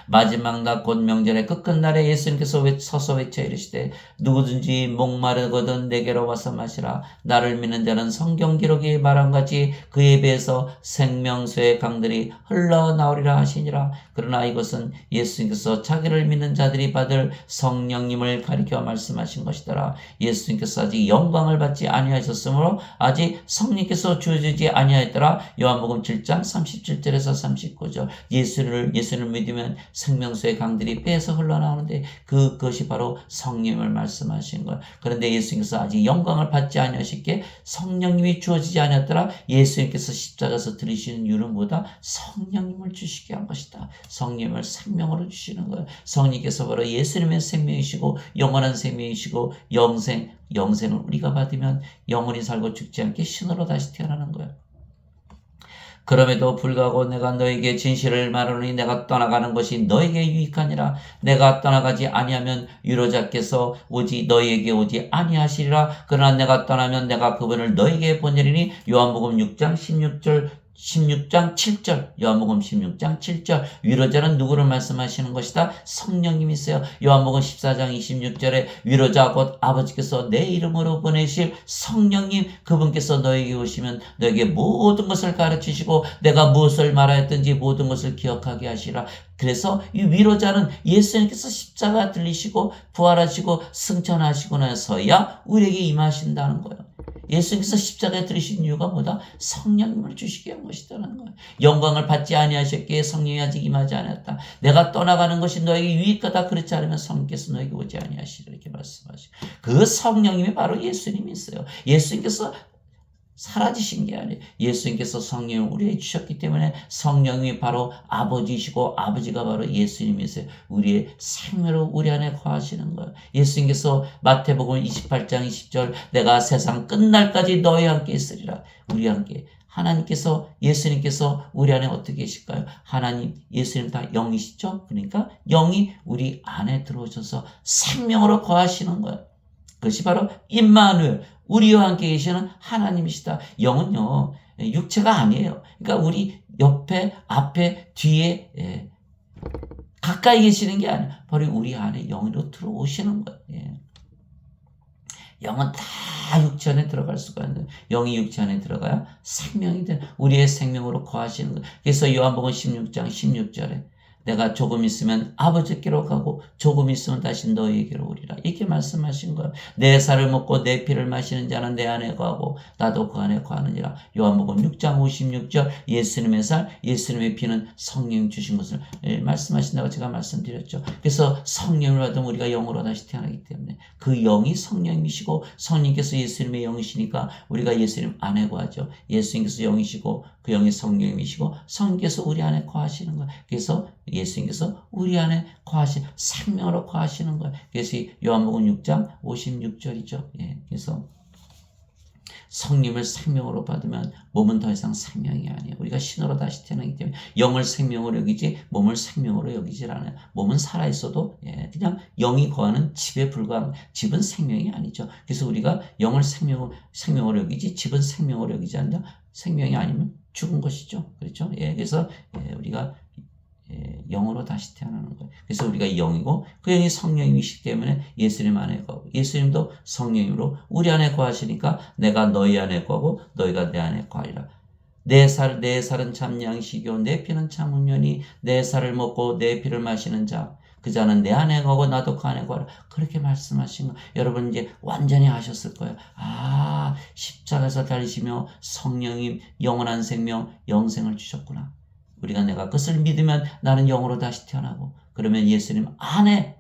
Speaker 1: 마지막 날 곧 명절의 그 끝날에 예수님께서 서서 외쳐 이르시되 누구든지 목마르거든 내게로 와서 마시라. 나를 믿는 자는 성경 기록이 말한 같이 그에 비해서 생명수의 강들이 흘러나오리라 하시니라. 그러나 이것은 예수님께서 자기를 믿는 자들이 받을 성령님을 가리켜 말씀하신 것이더라. 예수님께서 아직 영광을 받지 아니하셨으므로 아직 성령께서 주어지지 아니하였더라. 요한복음 7장 37절에서 39절. 예수를 믿으면 생명수의 강들이 빼서 흘러나오는데 그것이 바로 성령을 말씀하신 거예요. 그런데 예수님께서 아직 영광을 받지 아니하시기에 성령님이 주어지지 않았더라. 예수님께서 십자가에서 들으시는 이유는 뭐다? 성령님을 주시게 한 것이다. 성령을 생명으로 주시는 거예요. 성령께서 바로 예수님의 생명이시고 영원한 생명이시고 영생을 우리가 받으면 영원히 살고 죽지 않게 신으로 다시 태어나는 거예요. 그럼에도 불구하고 내가 너에게 진실을 말하노니 내가 떠나가는 것이 너에게 유익하니라. 내가 떠나가지 아니하면 위로자께서 너희에게 오지 아니하시리라. 그러나 내가 떠나면 내가 그분을 너에게 보내리니. 요한복음 6장 7절, 요한복음 16장 7절. 위로자는 누구를 말씀하시는 것이다? 성령님이세요. 요한복음 14장 26절에 위로자 곧 아버지께서 내 이름으로 보내실 성령님, 그분께서 너에게 오시면 너에게 모든 것을 가르치시고 내가 무엇을 말하였든지 모든 것을 기억하게 하시라. 그래서 이 위로자는 예수님께서 십자가 들리시고 부활하시고 승천하시고 나서야 우리에게 임하신다는 거예요. 예수님께서 십자가에 들으신 이유가 뭐다? 성령님을 주시게 한 것이다라는 거예요. 영광을 받지 아니하셨기에 성령이 아직 임하지 않았다. 내가 떠나가는 것이 너에게 유익하다. 그렇지 않으면 성령께서 너에게 오지 아니하시리라 이렇게 말씀하시고, 그 성령님이 바로 예수님이 있어요. 예수님께서 사라지신 게 아니에요. 예수님께서 성령을 우리에게 주셨기 때문에 성령이 바로 아버지시고 아버지가 바로 예수님이세요. 우리의 생명으로 우리 안에 거하시는 거예요. 예수님께서 마태복음 28장 20절 내가 세상 끝날까지 너희와 함께 있으리라. 우리 함께. 하나님께서 예수님께서 우리 안에 어떻게 계실까요? 하나님 예수님 다 영이시죠? 그러니까 영이 우리 안에 들어오셔서 생명으로 거하시는 거예요. 그것이 바로 임마누엘, 우리와 함께 계시는 하나님이시다. 영은요 육체가 아니에요. 그러니까 우리 옆에, 앞에, 뒤에 가까이 계시는 게 아니에요. 바로 우리 안에 영으로 들어오시는 거예요. 영은 다 육체 안에 들어갈 수가 있는, 영이 육체 안에 들어가야 생명이 돼. 우리의 생명으로 거하시는 거예요. 그래서 요한복음 16장 16절에 내가 조금 있으면 아버지께로 가고 조금 있으면 다시 너희에게로 오리라. 이렇게 말씀하신 거예요. 내 살을 먹고 내 피를 마시는 자는 내 안에 거하고 나도 그 안에 거하느니라. 요한복음 6장 56절 예수님의 살, 예수님의 피는 성령 주신 것을 말씀하신다고 제가 말씀드렸죠. 그래서 성령을 받으면 우리가 영으로 다시 태어나기 때문에 그 영이 성령이시고 성령께서 예수님의 영이시니까 우리가 예수님 안에 거하죠. 예수님께서 영이시고 그 영이 성령이시고 성령께서 우리 안에 거하시는 거예요. 그래서 예수님께서 우리 안에 생명으로 거하시는 거예요. 그래서 요한복음 6장 56절이죠. 그래서 성령을 생명으로 받으면 몸은 더 이상 생명이 아니에요. 우리가 신으로 다시 태어나기 때문에 영을 생명으로 여기지 몸을 생명으로 여기질 않아요. 몸은 살아있어도 그냥 영이 거하는 집에 불과한, 집은 생명이 아니죠. 그래서 우리가 영을 생명으로 여기지 집은 생명으로 여기지 않는다. 생명이 아니면 죽은 것이죠. 그렇죠? 그래서 우리가 영으로 다시 태어나는 거예요. 그래서 우리가 영이고 그 영이 성령이시기 때문에 예수님 안에 거하고 예수님도 성령으로 우리 안에 거하시니까 내가 너희 안에 거하고 너희가 내 안에 거하리라. 내 살은 참 양식이요 내 피는 참 운명이. 내 살을 먹고 내 피를 마시는 자 그 자는 내 안에 거하고 나도 그 안에 거하라. 그렇게 말씀하신 거 여러분 이제 완전히 아셨을 거예요. 십자가에서 달리시며 성령님 영원한 생명 영생을 주셨구나. 우리가 내가 그것을 믿으면 나는 영으로 다시 태어나고, 그러면 예수님 안에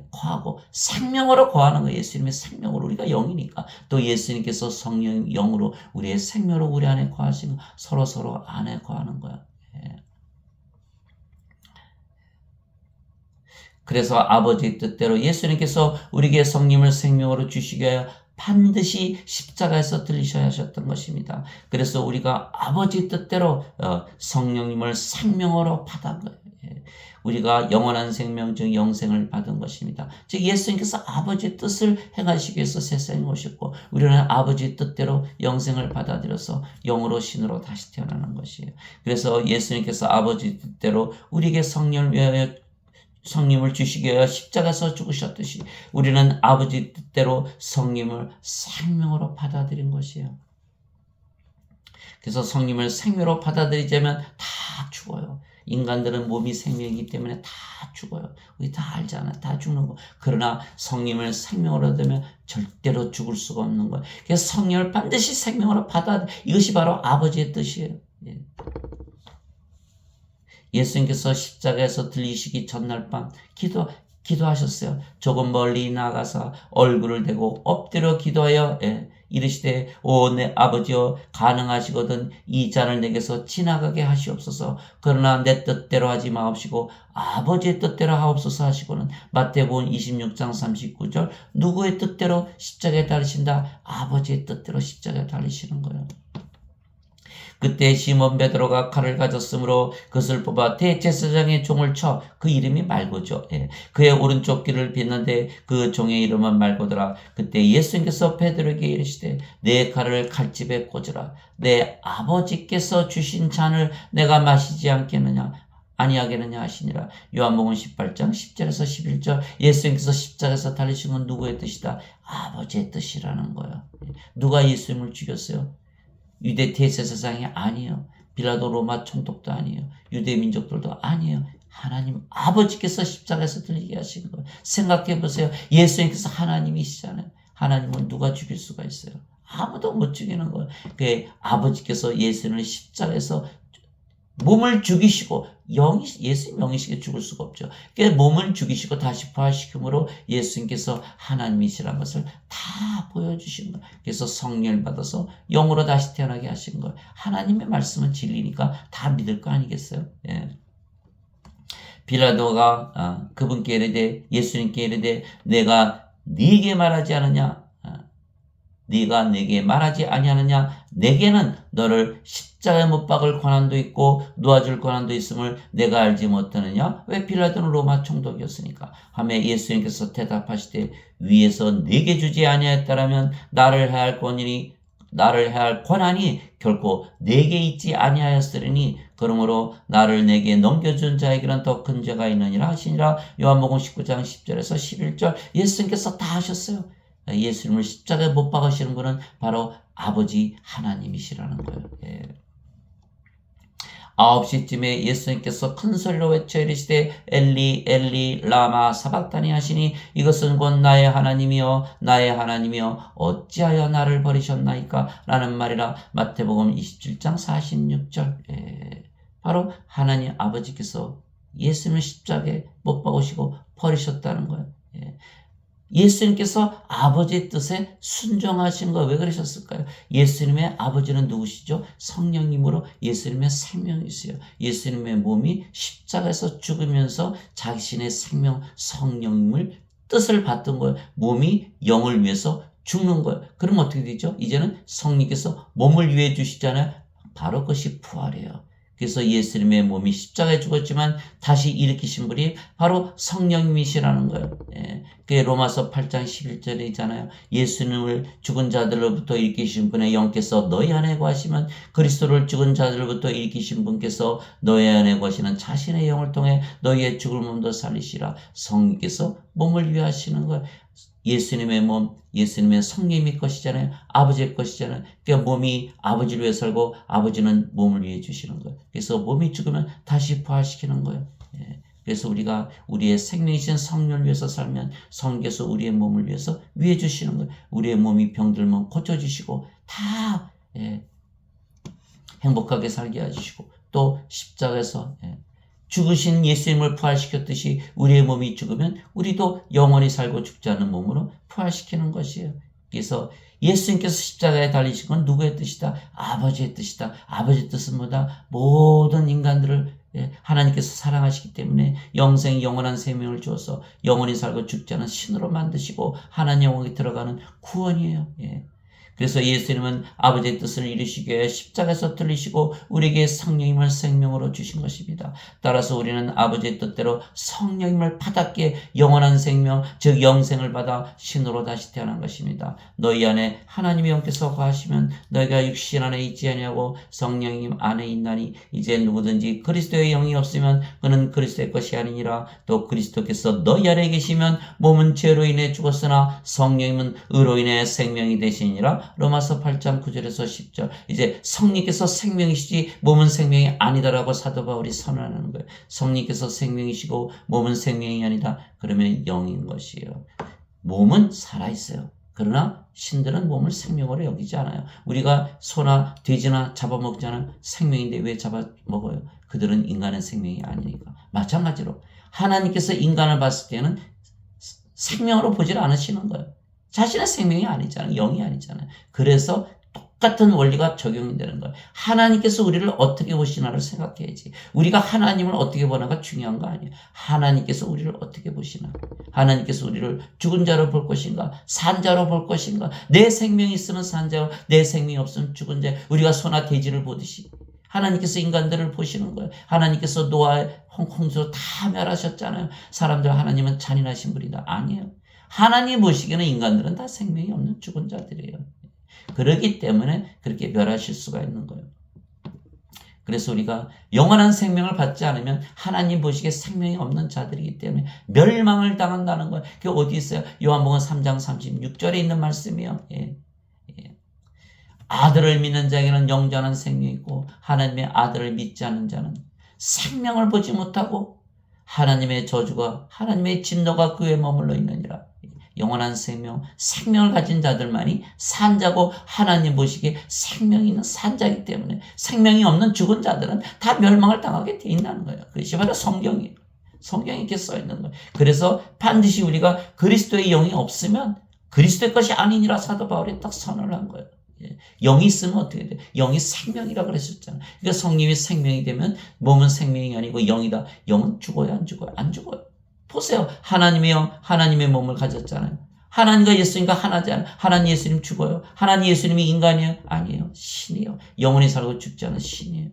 Speaker 1: 거하고 생명으로 거하는 거예요. 예수님의 생명으로, 우리가 영이니까. 또 예수님께서 성령 영으로 우리의 생명으로 우리 안에 거하시고 서로 안에 거하는 거야. 그래서 아버지의 뜻대로 예수님께서 우리에게 성령을 생명으로 주시기 위하여 반드시 십자가에서 들리셔야 하셨던 것입니다. 그래서 우리가 아버지의 뜻대로 성령님을 생명으로 받은 거예요. 우리가 영원한 생명, 즉 영생을 받은 것입니다. 즉 예수님께서 아버지의 뜻을 행하시기 위해서 세상에 오셨고, 우리는 아버지의 뜻대로 영생을 받아들여서 영으로 신으로 다시 태어나는 것이에요. 그래서 예수님께서 아버지의 뜻대로 우리에게 성령을 주시기 위하여 십자가에서 죽으셨듯이 우리는 아버지 뜻대로 성령을 생명으로 받아들인 것이에요. 그래서 성령을 생명으로 받아들이자면 다 죽어요. 인간들은 몸이 생명이기 때문에 다 죽어요. 우리 다 알잖아. 다 죽는 거. 그러나 성령을 생명으로 얻으면 절대로 죽을 수가 없는 거예요. 그래서 성령을 반드시 생명으로 이것이 바로 아버지의 뜻이에요. 예수님께서 십자가에서 들리시기 전날 밤 기도하셨어요. 조금 멀리 나가서 얼굴을 대고 엎드려 기도하여 이르시되, 오 내 아버지여, 가능하시거든 이 잔을 내게서 지나가게 하시옵소서. 그러나 내 뜻대로 하지 마옵시고 아버지의 뜻대로 하옵소서 하시고는, 마태복음 26장 39절, 누구의 뜻대로 십자가에 달리신다? 아버지의 뜻대로 십자가에 달리시는 거예요. 그때 시몬 베드로가 칼을 가졌으므로 그것을 뽑아 대제사장의 종을 쳐, 그 이름이 말고죠. 그의 오른쪽 귀를 빗는데 그 종의 이름은 말고더라. 그때 예수님께서 베드로에게 이르시되, 내 칼을 칼집에 꽂으라. 내 아버지께서 주신 잔을 내가 마시지 아니하겠느냐 하시니라. 요한복음 18장 10절에서 11절, 예수님께서 십자가에서 달리신 건 누구의 뜻이다? 아버지의 뜻이라는 거예요. 누가 예수님을 죽였어요? 유대 대제사장이 아니에요. 빌라도 로마 총독도 아니에요. 유대 민족들도 아니에요. 하나님 아버지께서 십자가에서 들리게 하신 거예요. 생각해 보세요. 예수님께서 하나님이시잖아요. 하나님은 누가 죽일 수가 있어요? 아무도 못 죽이는 거예요. 그 아버지께서 예수님을 십자가에서 몸을 죽이시고, 예수님 영이시게 죽을 수가 없죠. 그러니까 몸을 죽이시고 다시 부활시킴으로 예수님께서 하나님이시라는 것을 다 보여주신 거예요. 그래서 성령을 받아서 영으로 다시 태어나게 하신 거예요. 하나님의 말씀은 진리니까 다 믿을 거 아니겠어요? 빌라도가 그분께 이르되, 예수님께 이르되, 내가 네게 말하지 않느냐? 네가 내게 말하지 아니하느냐? 내게는 너를 십자가에 못 박을 권한도 있고 놓아줄 권한도 있음을 내가 알지 못하느냐? 왜? 빌라도는 로마 총독이었으니까. 하며 예수님께서 대답하시되, 위에서 내게 주지 아니하였다라면 나를 해할 권한이 결코 내게 있지 아니하였으리니, 그러므로 나를 내게 넘겨준 자에게는 더 큰 죄가 있느니라 하시니라. 요한복음 19장 10절에서 11절, 예수님께서 다 하셨어요. 예수님을 십자가에 못 박으시는 분은 바로 아버지 하나님이시라는 거예요. 9시쯤에 예수님께서 큰 소리로 외쳐 이르시되, 엘리 엘리 라마 사박다니 하시니, 이것은 곧 나의 하나님이여 나의 하나님이여 어찌하여 나를 버리셨나이까? 라는 말이라. 마태복음 27장 46절. 바로 하나님 아버지께서 예수님을 십자가에 못 박으시고 버리셨다는 거예요. 예수님께서 아버지의 뜻에 순종하신 거, 왜 그러셨을까요? 예수님의 아버지는 누구시죠? 성령님으로 예수님의 생명이세요. 예수님의 몸이 십자가에서 죽으면서 자신의 생명 성령님을 뜻을 받던 거예요. 몸이 영을 위해서 죽는 거예요. 그럼 어떻게 되죠? 이제는 성령께서 몸을 위해 주시잖아요. 바로 그것이 부활이에요. 그래서 예수님의 몸이 십자가에 죽었지만 다시 일으키신 분이 바로 성령님이시라는 거예요. 그게 로마서 8장 11절이잖아요. 예수님을 죽은 자들로부터 일으키신 분의 영께서 너희 안에 거하시면, 그리스도를 죽은 자들로부터 일으키신 분께서 너희 안에 거하시는 자신의 영을 통해 너희의 죽을 몸도 살리시라. 성령께서 몸을 위하시는 거예요. 예수님의 몸, 예수님의 성령님의 것이잖아요. 아버지의 것이잖아요. 그러니까 몸이 아버지를 위해 살고 아버지는 몸을 위해 주시는 거예요. 그래서 몸이 죽으면 다시 부활시키는 거예요. 그래서 우리가 우리의 생명이신 성령을 위해서 살면 성령께서 우리의 몸을 위해서 위해 주시는 거예요. 우리의 몸이 병들면 고쳐주시고 다 행복하게 살게 해주시고, 또 십자가에서 죽으신 예수님을 부활시켰듯이 우리의 몸이 죽으면 우리도 영원히 살고 죽지 않는 몸으로 부활시키는 것이에요. 그래서 예수님께서 십자가에 달리신 건 누구의 뜻이다? 아버지의 뜻이다. 아버지의 뜻은 뭐다? 모든 인간들을 하나님께서 사랑하시기 때문에 영원한 생명을 주어서 영원히 살고 죽지 않은 신으로 만드시고 하나님 영역에 들어가는 구원이에요. 그래서 예수님은 아버지의 뜻을 이루시기 위해 십자가에서 들리시고 우리에게 성령님을 생명으로 주신 것입니다. 따라서 우리는 아버지의 뜻대로 성령님을 받았기에 영원한 생명, 즉 영생을 받아 신으로 다시 태어난 것입니다. 너희 안에 하나님의 영께서 거하시면 너희가 육신 안에 있지 아니하고 성령님 안에 있나니 이제 누구든지 그리스도의 영이 없으면 그는 그리스도의 것이 아니니라. 또 그리스도께서 너희 안에 계시면 몸은 죄로 인해 죽었으나 성령님은 의로 인해 생명이 되시니라. 로마서 8장 9절에서 10절. 이제 성령께서 생명이시지 몸은 생명이 아니다라고 사도 바울이 선언하는 거예요. 성령께서 생명이시고 몸은 생명이 아니다. 그러면 영인 것이에요. 몸은 살아있어요. 그러나 신들은 몸을 생명으로 여기지 않아요. 우리가 소나 돼지나 잡아먹잖아요. 생명인데 왜 잡아먹어요? 그들은 인간의 생명이 아니니까. 마찬가지로 하나님께서 인간을 봤을 때는 생명으로 보질 않으시는 거예요. 자신의 생명이 아니잖아요. 영이 아니잖아요. 그래서 똑같은 원리가 적용이 되는 거예요. 하나님께서 우리를 어떻게 보시나를 생각해야지. 우리가 하나님을 어떻게 보나가 중요한 거 아니에요. 하나님께서 우리를 어떻게 보시나. 하나님께서 우리를 죽은 자로 볼 것인가, 산 자로 볼 것인가. 내 생명이 있으면 산 자요, 내 생명이 없으면 죽은 자. 우리가 소나 돼지를 보듯이 하나님께서 인간들을 보시는 거예요. 하나님께서 노아의 홍수로 다 멸하셨잖아요. 사람들 하나님은 잔인하신 분이다. 아니에요. 하나님 보시기에는 인간들은 다 생명이 없는 죽은 자들이에요. 그렇기 때문에 그렇게 멸하실 수가 있는 거예요. 그래서 우리가 영원한 생명을 받지 않으면 하나님 보시기에 생명이 없는 자들이기 때문에 멸망을 당한다는 거예요. 그게 어디 있어요? 요한복음 3장 36절에 있는 말씀이요. 아들을 믿는 자에게는 영원한 생명이 있고 하나님의 아들을 믿지 않는 자는 생명을 보지 못하고 하나님의 저주가 하나님의 진노가 그에 머물러 있느니라. 영원한 생명을 가진 자들만이 산자고 하나님 보시기에 생명이 있는 산자이기 때문에 생명이 없는 죽은 자들은 다 멸망을 당하게 돼 있다는 거예요. 그것이 바로 성경이에요. 성경에 이렇게 써 있는 거예요. 그래서 반드시 우리가 그리스도의 영이 없으면 그리스도의 것이 아니니라 사도 바울이 딱 선언을 한 거예요. 영이 있으면 어떻게 돼? 영이 생명이라 그랬었잖아요. 그러니까 성령이 생명이 되면 몸은 생명이 아니고 영이다. 영은 죽어요, 안 죽어요? 안 죽어요. 보세요. 하나님의 영, 하나님의 몸을 가졌잖아요. 하나님과 예수님과 하나잖아요. 하나님 예수님 죽어요. 하나님 예수님이 인간이에요? 아니에요. 신이에요. 영원히 살고 죽지 않은 신이에요.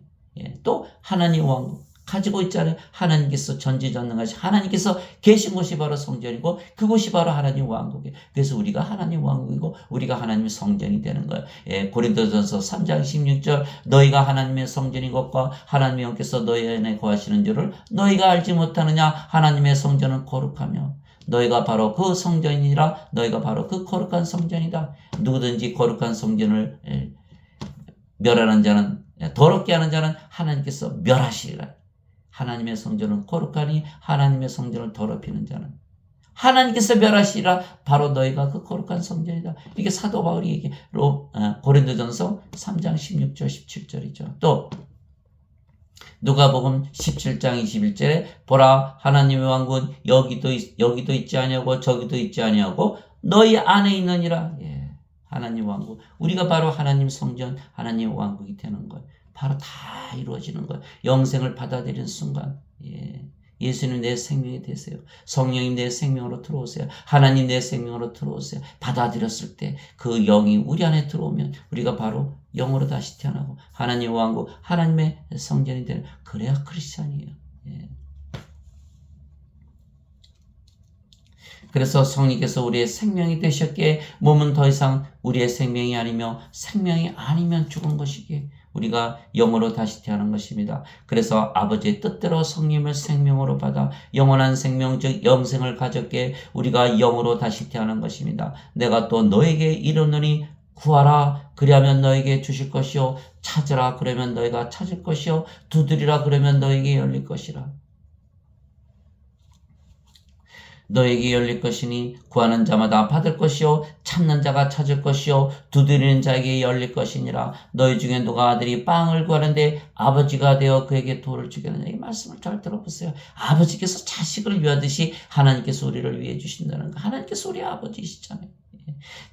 Speaker 1: 또 하나님 왕국 가지고 있잖아요. 하나님께서 전지전능하신 하나님께서 계신 곳이 바로 성전이고 그곳이 바로 하나님 왕국이에요. 그래서 우리가 하나님 왕국이고 우리가 하나님의 성전이 되는 거예요. 고린도전서 3장 16절 너희가 하나님의 성전인 것과 하나님의 영께서 너희 안에 거하시는 줄을 너희가 알지 못하느냐. 하나님의 성전은 거룩하며 너희가 바로 그 성전이라. 너희가 바로 그 거룩한 성전이다. 누구든지 거룩한 성전을 멸하는 자는 더럽게 하는 자는 하나님께서 멸하시리라. 하나님의 성전은 거룩하니 하나님의 성전을 더럽히는 자는 하나님께서 멸하시리라. 바로 너희가 그 거룩한 성전이다. 이게 사도 바울이 얘기로 고린도전서 3장 16절 17절이죠. 또 누가복음 17장 21절에 보라 하나님의 왕국은 여기도 있지 아니하고 저기도 있지 아니하고 너희 안에 있느니라. 하나님 왕국. 우리가 바로 하나님 성전, 하나님 왕국이 되는 거예요. 바로 다 이루어지는 거예요. 영생을 받아들이는 순간. 예수님 내 생명이 되세요. 성령님 내 생명으로 들어오세요. 하나님 내 생명으로 들어오세요. 받아들였을 때 그 영이 우리 안에 들어오면 우리가 바로 영으로 다시 태어나고 하나님의 왕국, 하나님의 성전이 되는 그래야 크리스찬이에요. 그래서 성령께서 우리의 생명이 되셨기에 몸은 더 이상 우리의 생명이 아니며 생명이 아니면 죽은 것이기에 우리가 영으로 다시 태어난 것입니다. 그래서 아버지의 뜻대로 성령을 생명으로 받아 영원한 생명 즉 영생을 가졌기에 우리가 영으로 다시 태어난 것입니다. 내가 또 너에게 이르노니 구하라 그리하면 너에게 주실 것이요 찾으라 그러면 너희가 찾을 것이요 두드리라 그러면 너에게 열릴 것이라. 너에게 열릴 것이니 구하는 자마다 받을 것이요 찾는 자가 찾을 것이요 두드리는 자에게 열릴 것이니라. 너희 중에 누가 아들이 빵을 구하는데 아버지가 되어 그에게 돌을 주겠느냐. 이 말씀을 잘 들어보세요. 아버지께서 자식을 위하듯이 하나님께서 우리를 위해 주신다는 거. 하나님께서 우리 아버지시잖아요.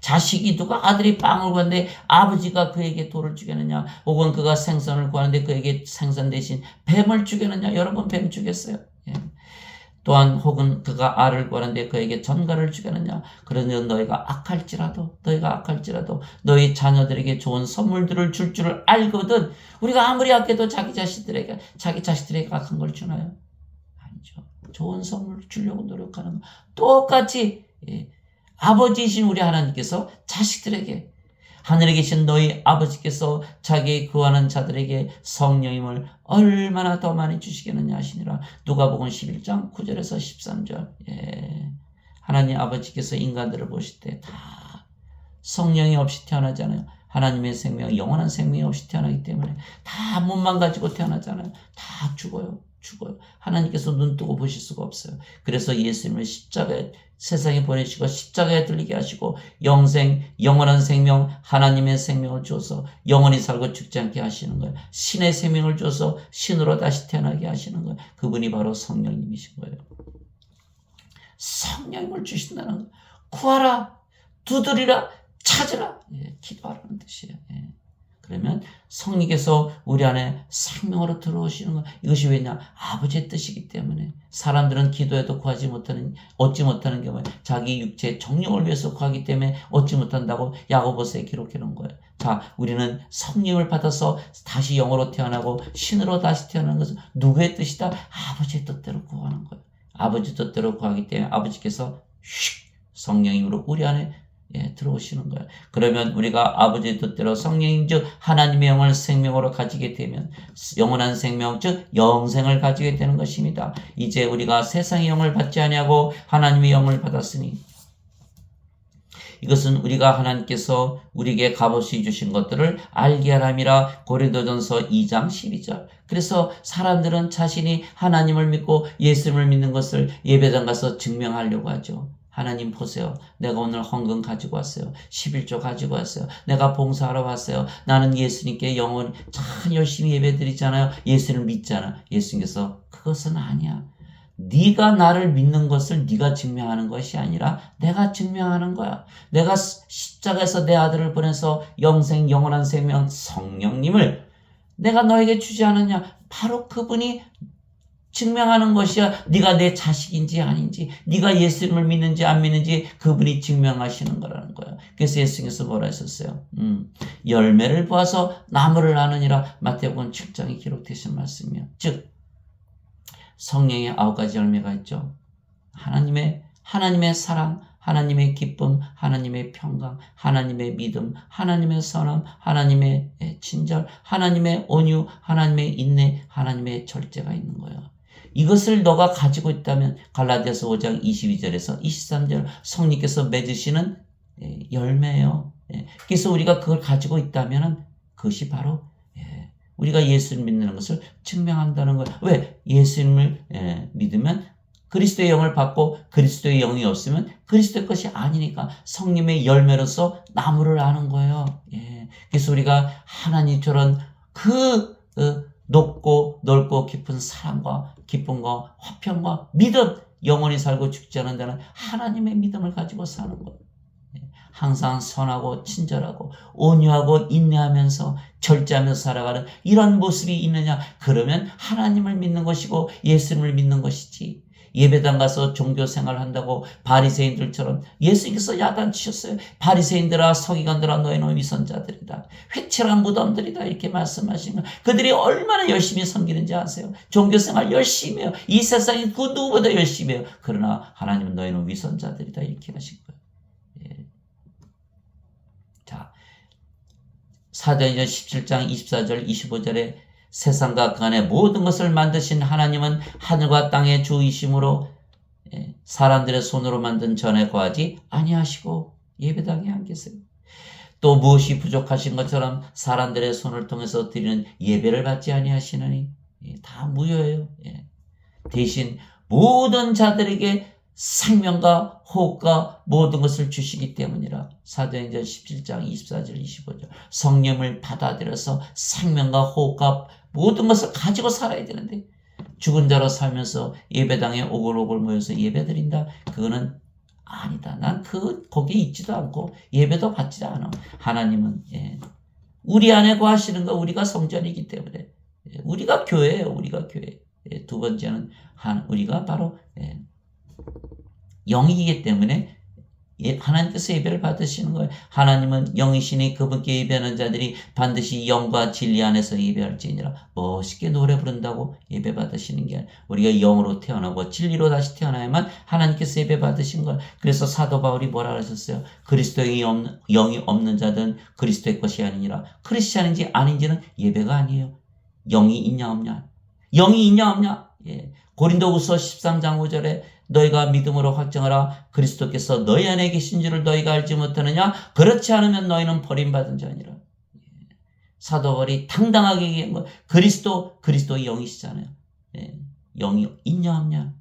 Speaker 1: 자식이 누가 아들이 빵을 구하는데 아버지가 그에게 돌을 주겠느냐, 혹은 그가 생선을 구하는데 그에게 생선 대신 뱀을 주겠느냐. 여러분 뱀 주겠어요? 또한 혹은 그가 알을 구하는데 그에게 전갈을 주겠느냐. 그러니 너희가 악할지라도 너희 자녀들에게 좋은 선물들을 줄 줄을 알거든. 우리가 아무리 아껴도 자기 자식들에게 악한 걸 주나요? 아니죠. 좋은 선물을 주려고 노력하는 거. 똑같이 아버지이신 우리 하나님께서 자식들에게, 하늘에 계신 너희 아버지께서 자기 구하는 자들에게 성령님을 얼마나 더 많이 주시겠느냐 하시니라. 누가복음 11장 9절에서 13절. 하나님 아버지께서 인간들을 보실 때 다 성령이 없이 태어나잖아요. 하나님의 생명, 영원한 생명이 없이 태어나기 때문에 다 몸만 가지고 태어나잖아요. 다 죽어요. 하나님께서 눈 뜨고 보실 수가 없어요. 그래서 예수님을 십자가에 세상에 보내시고 십자가에 들리게 하시고 영원한 생명, 하나님의 생명을 줘서 영원히 살고 죽지 않게 하시는 거예요. 신의 생명을 줘서 신으로 다시 태어나게 하시는 거예요. 그분이 바로 성령님이신 거예요. 성령님을 주신다는 거예요. 구하라, 두드리라, 찾으라. 기도하라는 뜻이에요. 그러면 성령께서 우리 안에 생명으로 들어오시는 것, 이것이 왜냐? 아버지의 뜻이기 때문에. 사람들은 기도해도 얻지 못하는 경우에 자기 육체의 정령을 위해서 구하기 때문에 얻지 못한다고 야고보서에 기록해 놓은 거예요. 자, 우리는 성령을 받아서 다시 영으로 태어나고 신으로 다시 태어나는 것은 누구의 뜻이다? 아버지의 뜻대로 구하는 거예요. 아버지 뜻대로 구하기 때문에 아버지께서 성령님으로 우리 안에 들어오시는 거예요. 그러면 우리가 아버지의 뜻대로 성령인 즉 하나님의 영을 생명으로 가지게 되면 영원한 생명 즉 영생을 가지게 되는 것입니다. 이제 우리가 세상의 영을 받지 아니하고 하나님의 영을 받았으니 이것은 우리가 하나님께서 우리에게 값없이 주신 것들을 알게 하람이라. 고린도전서 2장 12절. 그래서 사람들은 자신이 하나님을 믿고 예수님을 믿는 것을 예배당 가서 증명하려고 하죠. 하나님 보세요. 내가 오늘 헌금 가지고 왔어요. 11조 가지고 왔어요. 내가 봉사하러 왔어요. 나는 예수님께 영원히 참 열심히 예배드리잖아요. 예수를 믿잖아. 예수님께서 그것은 아니야. 네가 나를 믿는 것을 네가 증명하는 것이 아니라 내가 증명하는 거야. 내가 십자가에서 내 아들을 보내서 영원한 생명 성령님을 내가 너에게 주지 않았냐. 바로 그분이 증명하는 것이야. 네가 내 자식인지 아닌지, 네가 예수님을 믿는지 안 믿는지 그분이 증명하시는 거라는 거야. 그래서 예수님께서 뭐라 했었어요? 열매를 보아서 나무를 아느니라. 마태복음 7장에 기록되신 말씀이요. 즉 성령의 9가지 열매가 있죠. 하나님의 사랑, 하나님의 기쁨, 하나님의 평강, 하나님의 믿음, 하나님의 선함, 하나님의 친절, 하나님의 온유, 하나님의 인내, 하나님의 절제가 있는 거예요. 이것을 너가 가지고 있다면 갈라디아서 5장 22절에서 23절 성령께서 맺으시는 열매예요. 그래서 우리가 그걸 가지고 있다면 그것이 바로 우리가 예수를 믿는 것을 증명한다는 거예요. 왜? 예수님을 믿으면 그리스도의 영을 받고 그리스도의 영이 없으면 그리스도의 것이 아니니까 성령의 열매로서 나무를 아는 거예요. 그래서 우리가 하나님처럼 높고 넓고 깊은 사랑과 기쁨과 화평과 믿음, 영원히 살고 죽지 않는다는 하나님의 믿음을 가지고 사는 거예요. 항상 선하고 친절하고 온유하고 인내하면서 절제하면서 살아가는 이런 모습이 있느냐? 그러면 하나님을 믿는 것이고 예수님을 믿는 것이지. 예배당 가서 종교생활 한다고 바리새인들처럼 예수님께서 야단치셨어요. 바리새인들아 서기관들아 너희는 위선자들이다. 회칠한 무덤들이다. 이렇게 말씀하신 거. 그들이 얼마나 열심히 섬기는지 아세요? 종교생활 열심히 해요. 이 세상에 그 누구보다 열심히 해요. 그러나 하나님은 너희는 위선자들이다. 이렇게 하신 거예요. 자, 사도행전 17장 24절 25절에 세상과 그 안에 모든 것을 만드신 하나님은 하늘과 땅의 주이심으로 사람들의 손으로 만든 전에 거하지 아니하시고 예배당에 안 계세요. 또 무엇이 부족하신 것처럼 사람들의 손을 통해서 드리는 예배를 받지 아니하시느니 다 무효예요. 대신 모든 자들에게 생명과 호흡과 모든 것을 주시기 때문이라. 사도행전 17장 24절 25절. 성령을 받아들여서 생명과 호흡과 모든 것을 가지고 살아야 되는데 죽은 자로 살면서 예배당에 오글오글 모여서 예배드린다. 그거는 아니다. 난 거기에 있지도 않고 예배도 받지도 않아. 하나님은 우리 안에 거하시는 거 우리가 성전이기 때문에 우리가 교회예요. 우리가 교회. 두 번째는 우리가 바로 영이기 때문에 하나님께서 예배를 받으시는 거예요. 하나님은 영이시니 그분께 예배하는 자들이 반드시 영과 진리 안에서 예배할지니라. 멋있게 노래 부른다고 예배 받으시는 게 아니라 우리가 영으로 태어나고 진리로 다시 태어나야만 하나님께서 예배 받으신 거예요. 그래서 사도 바울이 뭐라 하셨어요? 그리스도의 영이 없는 자들은 그리스도의 것이 아니니라. 크리스찬인지 아닌지는 예배가 아니에요. 영이 있냐 없냐. 영이 있냐 없냐. 고린도후서 13장 5절에 너희가 믿음으로 확정하라. 그리스도께서 너희 안에 계신 줄을 너희가 알지 못하느냐? 그렇지 않으면 너희는 버림받은 자니라. 사도 바울이 당당하게 얘기한 거. 그리스도의 영이시잖아요. 영이 있냐 없냐?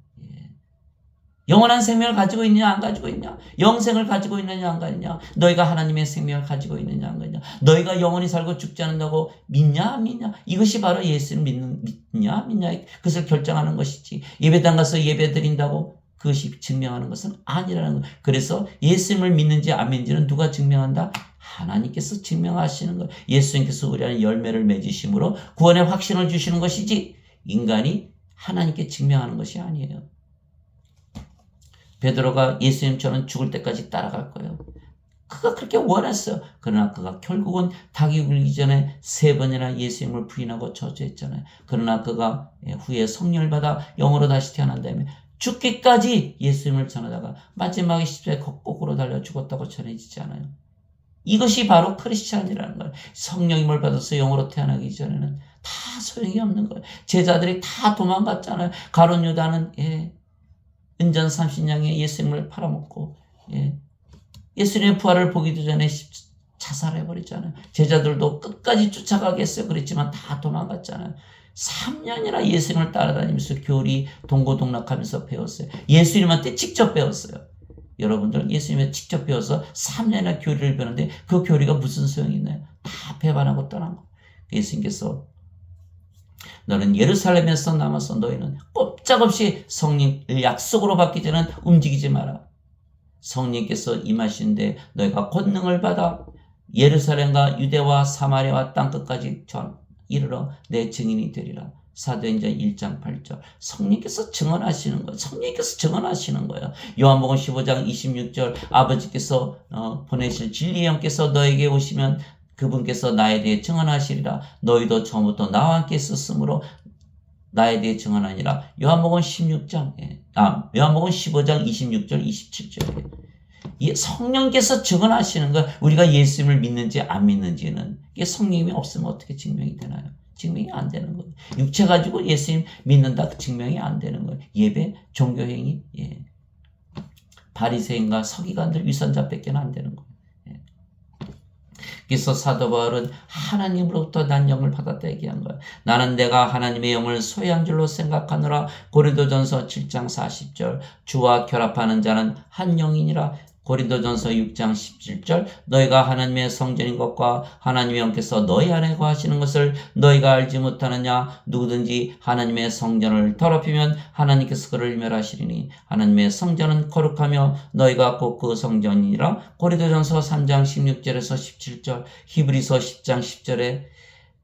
Speaker 1: 영원한 생명을 가지고 있느냐 안 가지고 있냐? 영생을 가지고 있느냐 안 가지냐? 너희가 하나님의 생명을 가지고 있느냐 안 가지냐? 너희가 영원히 살고 죽지 않는다고 믿냐 안 믿냐? 이것이 바로 예수를 믿냐 안 믿냐? 그것을 결정하는 것이지. 예배당 가서 예배 드린다고 그것이 증명하는 것은 아니라는 거예요. 그래서 예수님을 믿는지 안 믿는지는 누가 증명한다? 하나님께서 증명하시는 거예요. 예수님께서 우리 안에 열매를 맺으심으로 구원의 확신을 주시는 것이지 인간이 하나님께 증명하는 것이 아니에요. 베드로가 예수님처럼 죽을 때까지 따라갈 거예요. 그가 그렇게 원했어요. 그러나 그가 결국은 닭이 굴기 전에 3번이나 예수님을 부인하고 저주했잖아요. 그러나 그가 후에 성령을 받아 영으로 다시 태어난 다음에 죽기까지 예수님을 전하다가 마지막에 십자가에 거꾸로 달려 죽었다고 전해지지 않아요. 이것이 바로 크리스찬이라는 거예요. 성령님을 받아서 영으로 태어나기 전에는 다 소용이 없는 거예요. 제자들이 다 도망갔잖아요. 가룟 유다는 은전 30냥에 예수님을 팔아먹고 예수님의 부활을 보기도 전에 자살해버렸잖아요. 제자들도 끝까지 쫓아가게 했어요. 그랬지만 다 도망갔잖아요. 3년이나 예수님을 따라다니면서 교리 동고동락하면서 배웠어요. 예수님한테 직접 배웠어요. 여러분들 예수님한테 직접 배워서 3년이나 교리를 배우는데 그 교리가 무슨 소용이 있나요? 다 배반하고 떠난 거. 예수님께서 너는 예루살렘에서 남아서 너희는 꼼짝없이 성령을 약속으로 받기 전에 움직이지 마라. 성령께서 임하시는데 너희가 권능을 받아 예루살렘과 유대와 사마리아와 땅끝까지 이르러 내 증인이 되리라. 사도행전 1장 8절. 성령께서 증언하시는 거예요. 성령께서 증언하시는 거예요. 요한복음 15장 26절. 아버지께서 보내실 진리의 영께서 너에게 오시면 그분께서 나에 대해 증언하시리라. 너희도 처음부터 나와 함께 있었으므로 나에 대해 증언하니라. 요한복음 15장 26절 27절에 성령께서 증언하시는 거. 우리가 예수님을 믿는지 안 믿는지는 이게 성령이 없으면 어떻게 증명이 되나요? 증명이 안 되는 거예요. 육체 가지고 예수님 믿는다 증명이 안 되는 거예요. 예배, 종교행위, 바리새인과 서기관들 위선자밖에 안 되는 거예요. 그래서 사도 바울은 하나님으로부터 난 영을 받았다 얘기한 거예요. 나는 내가 하나님의 영을 소유한 줄로 생각하노라. 고린도전서 7장 40절. 주와 결합하는 자는 한 영이니라. 고린도전서 6장 17절. 너희가 하나님의 성전인 것과 하나님의 영께서 너희 안에 거하시는 것을 너희가 알지 못하느냐. 누구든지 하나님의 성전을 더럽히면 하나님께서 그를 멸하시리니 하나님의 성전은 거룩하며 너희가 곧 그 성전이니라. 고린도전서 3장 16절에서 17절. 히브리서 10장 10절에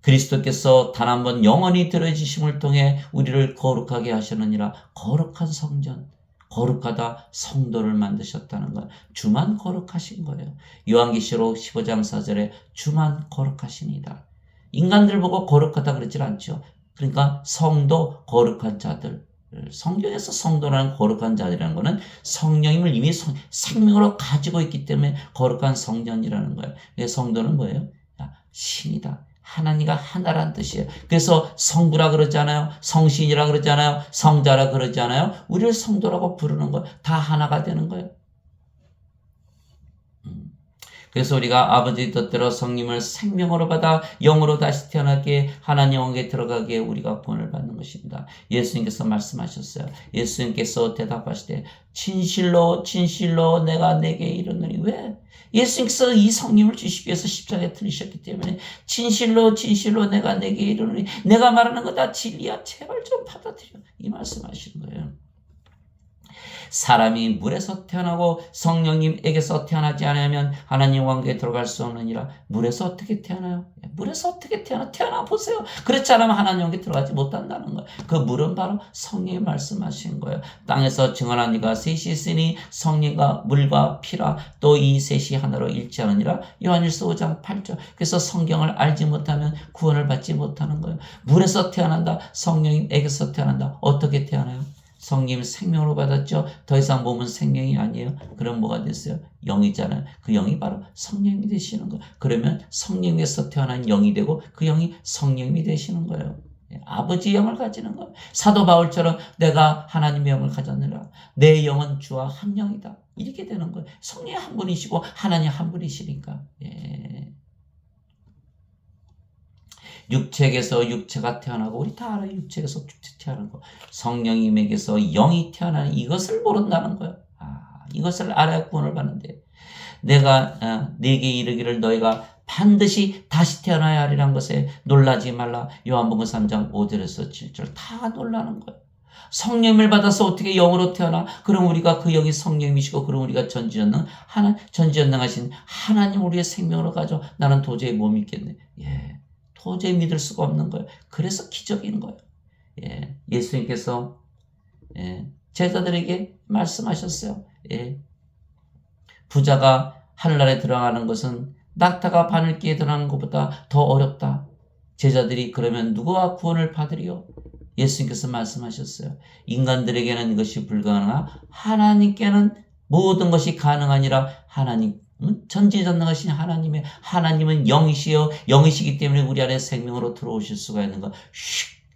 Speaker 1: 그리스도께서 단 한 번 영원히 들어지심을 통해 우리를 거룩하게 하셨느니라. 거룩한 성전. 거룩하다 성도를 만드셨다는 것. 주만 거룩하신 거예요. 요한계시록 15장 4절에 주만 거룩하시니이다. 인간들 보고 거룩하다 그러질 않죠. 그러니까 성도 거룩한 자들. 성경에서 성도라는 거룩한 자들이라는 것은 성령님을 이미 생명으로 가지고 있기 때문에 거룩한 성전이라는 거예요. 성도는 뭐예요? 신이다. 하나님과 하나란 뜻이에요. 그래서 성부라 그러잖아요. 성신이라 그러잖아요. 성자라 그러잖아요. 우리를 성도라고 부르는 거예요. 다 하나가 되는 거예요. 그래서 우리가 아버지 뜻대로 성령을 생명으로 받아 영으로 다시 태어나게 하나님 왕국에 들어가기에 우리가 구원을 받는 것입니다. 예수님께서 말씀하셨어요. 예수님께서 대답하시되 진실로 진실로 내가 내게 이르노니 왜? 예수님께서 이 성령을 주시기 위해서 십자가에 들리셨기 때문에 진실로 진실로 내가 내게 이르노니 내가 말하는 거 다 진리야. 제발 좀 받아들여. 이 말씀하시는 거예요. 사람이 물에서 태어나고 성령님에게서 태어나지 않으면 하나님 왕국에 들어갈 수 없느니라. 물에서 어떻게 태어나요? 물에서 어떻게 태어나 보세요. 그렇지 않으면 하나님 왕국에 들어가지 못한다는 거예요. 그 물은 바로 성령이 말씀하신 거예요. 땅에서 증언한 이가 셋이 있으니 성령과 물과 피라. 또 이 셋이 하나로 일치하느니라. 요한일서 5장 8절. 그래서 성경을 알지 못하면 구원을 받지 못하는 거예요. 물에서 태어난다. 성령님에게서 태어난다. 어떻게 태어나요? 성님 생명으로 받았죠. 더 이상 몸은 생명이 아니에요. 그럼 뭐가 됐어요? 영이잖아요. 그 영이 바로 성령이 되시는 거예요. 그러면 성령에서 태어난 영이 되고 그 영이 성령이 되시는 거예요. 아버지 영을 가지는 거예요. 사도 바울처럼 내가 하나님의 영을 가졌느라 내 영은 주와 한 영이다. 이렇게 되는 거예요. 성령 한 분이시고 하나님 한 분이시니까. 육체에게서 육체가 태어나고 우리 다 알아요. 육체에서 육체 태어나는 거. 성령님에게서 영이 태어나는 이것을 모른다는 거예요. 이것을 알아야 구원을 받는데 내가 네게 이르기를 너희가 반드시 다시 태어나야 하리란 것에 놀라지 말라. 요한복음 3장 5절에서 7절 다 놀라는 거예요. 성령을 받아서 어떻게 영으로 태어나? 그럼 우리가 그 영이 성령이시고 그럼 우리가 전지전능하신 하나님 우리의 생명으로 가져. 나는 도저히 못 믿겠네. 도저히 믿을 수가 없는 거예요. 그래서 기적인 거예요. 예수님께서 제자들에게 말씀하셨어요. 부자가 하늘나라에 들어가는 것은 낙타가 바늘기에 들어가는 것보다 더 어렵다. 제자들이 그러면 누구와 구원을 받으리요? 예수님께서 말씀하셨어요. 인간들에게는 이것이 불가능하나 하나님께는 모든 것이 가능하니라. 하나님 전지전능하신 하나님은 영이시여 영이시기 때문에 우리 안에 생명으로 들어오실 수가 있는 거.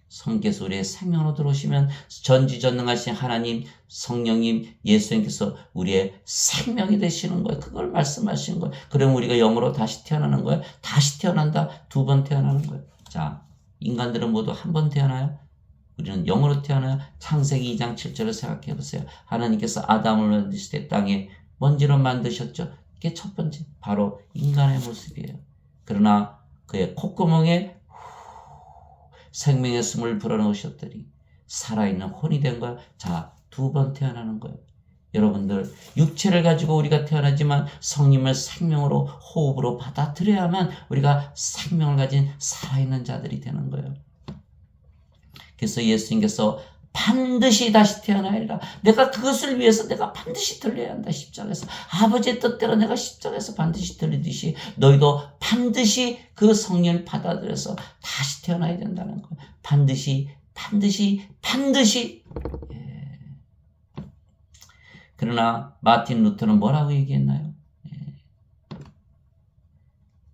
Speaker 1: 성경에서 우리의 생명으로 들어오시면 전지전능하신 하나님 성령님 예수님께서 우리의 생명이 되시는 거예요. 그걸 말씀하시는 거예요. 그럼 우리가 영으로 다시 태어나는 거예요. 다시 태어난다. 2번 태어나는 거예요. 자, 인간들은 모두 한 번 태어나요. 우리는 영으로 태어나요. 창세기 2장 7절을 생각해 보세요. 하나님께서 아담을 만드실 때 땅에 먼지로 만드셨죠. 그게 첫 번째 바로 인간의 모습이에요. 그러나 그의 콧구멍에 생명의 숨을 불어넣으셨더니 살아있는 혼이 된 거예요. 자, 2번 태어나는 거예요. 여러분들 육체를 가지고 우리가 태어나지만 성령을 생명으로 호흡으로 받아들여야만 우리가 생명을 가진 살아있는 자들이 되는 거예요. 그래서 예수님께서 반드시 다시 태어나야 하리라. 내가 그것을 위해서 내가 반드시 들려야 한다. 십자가에서 아버지의 뜻대로 내가 십자가에서 반드시 들리듯이 너희도 반드시 그 성령을 받아들여서 다시 태어나야 된다는 거예요. 반드시. 그러나 마틴 루터는 뭐라고 얘기했나요?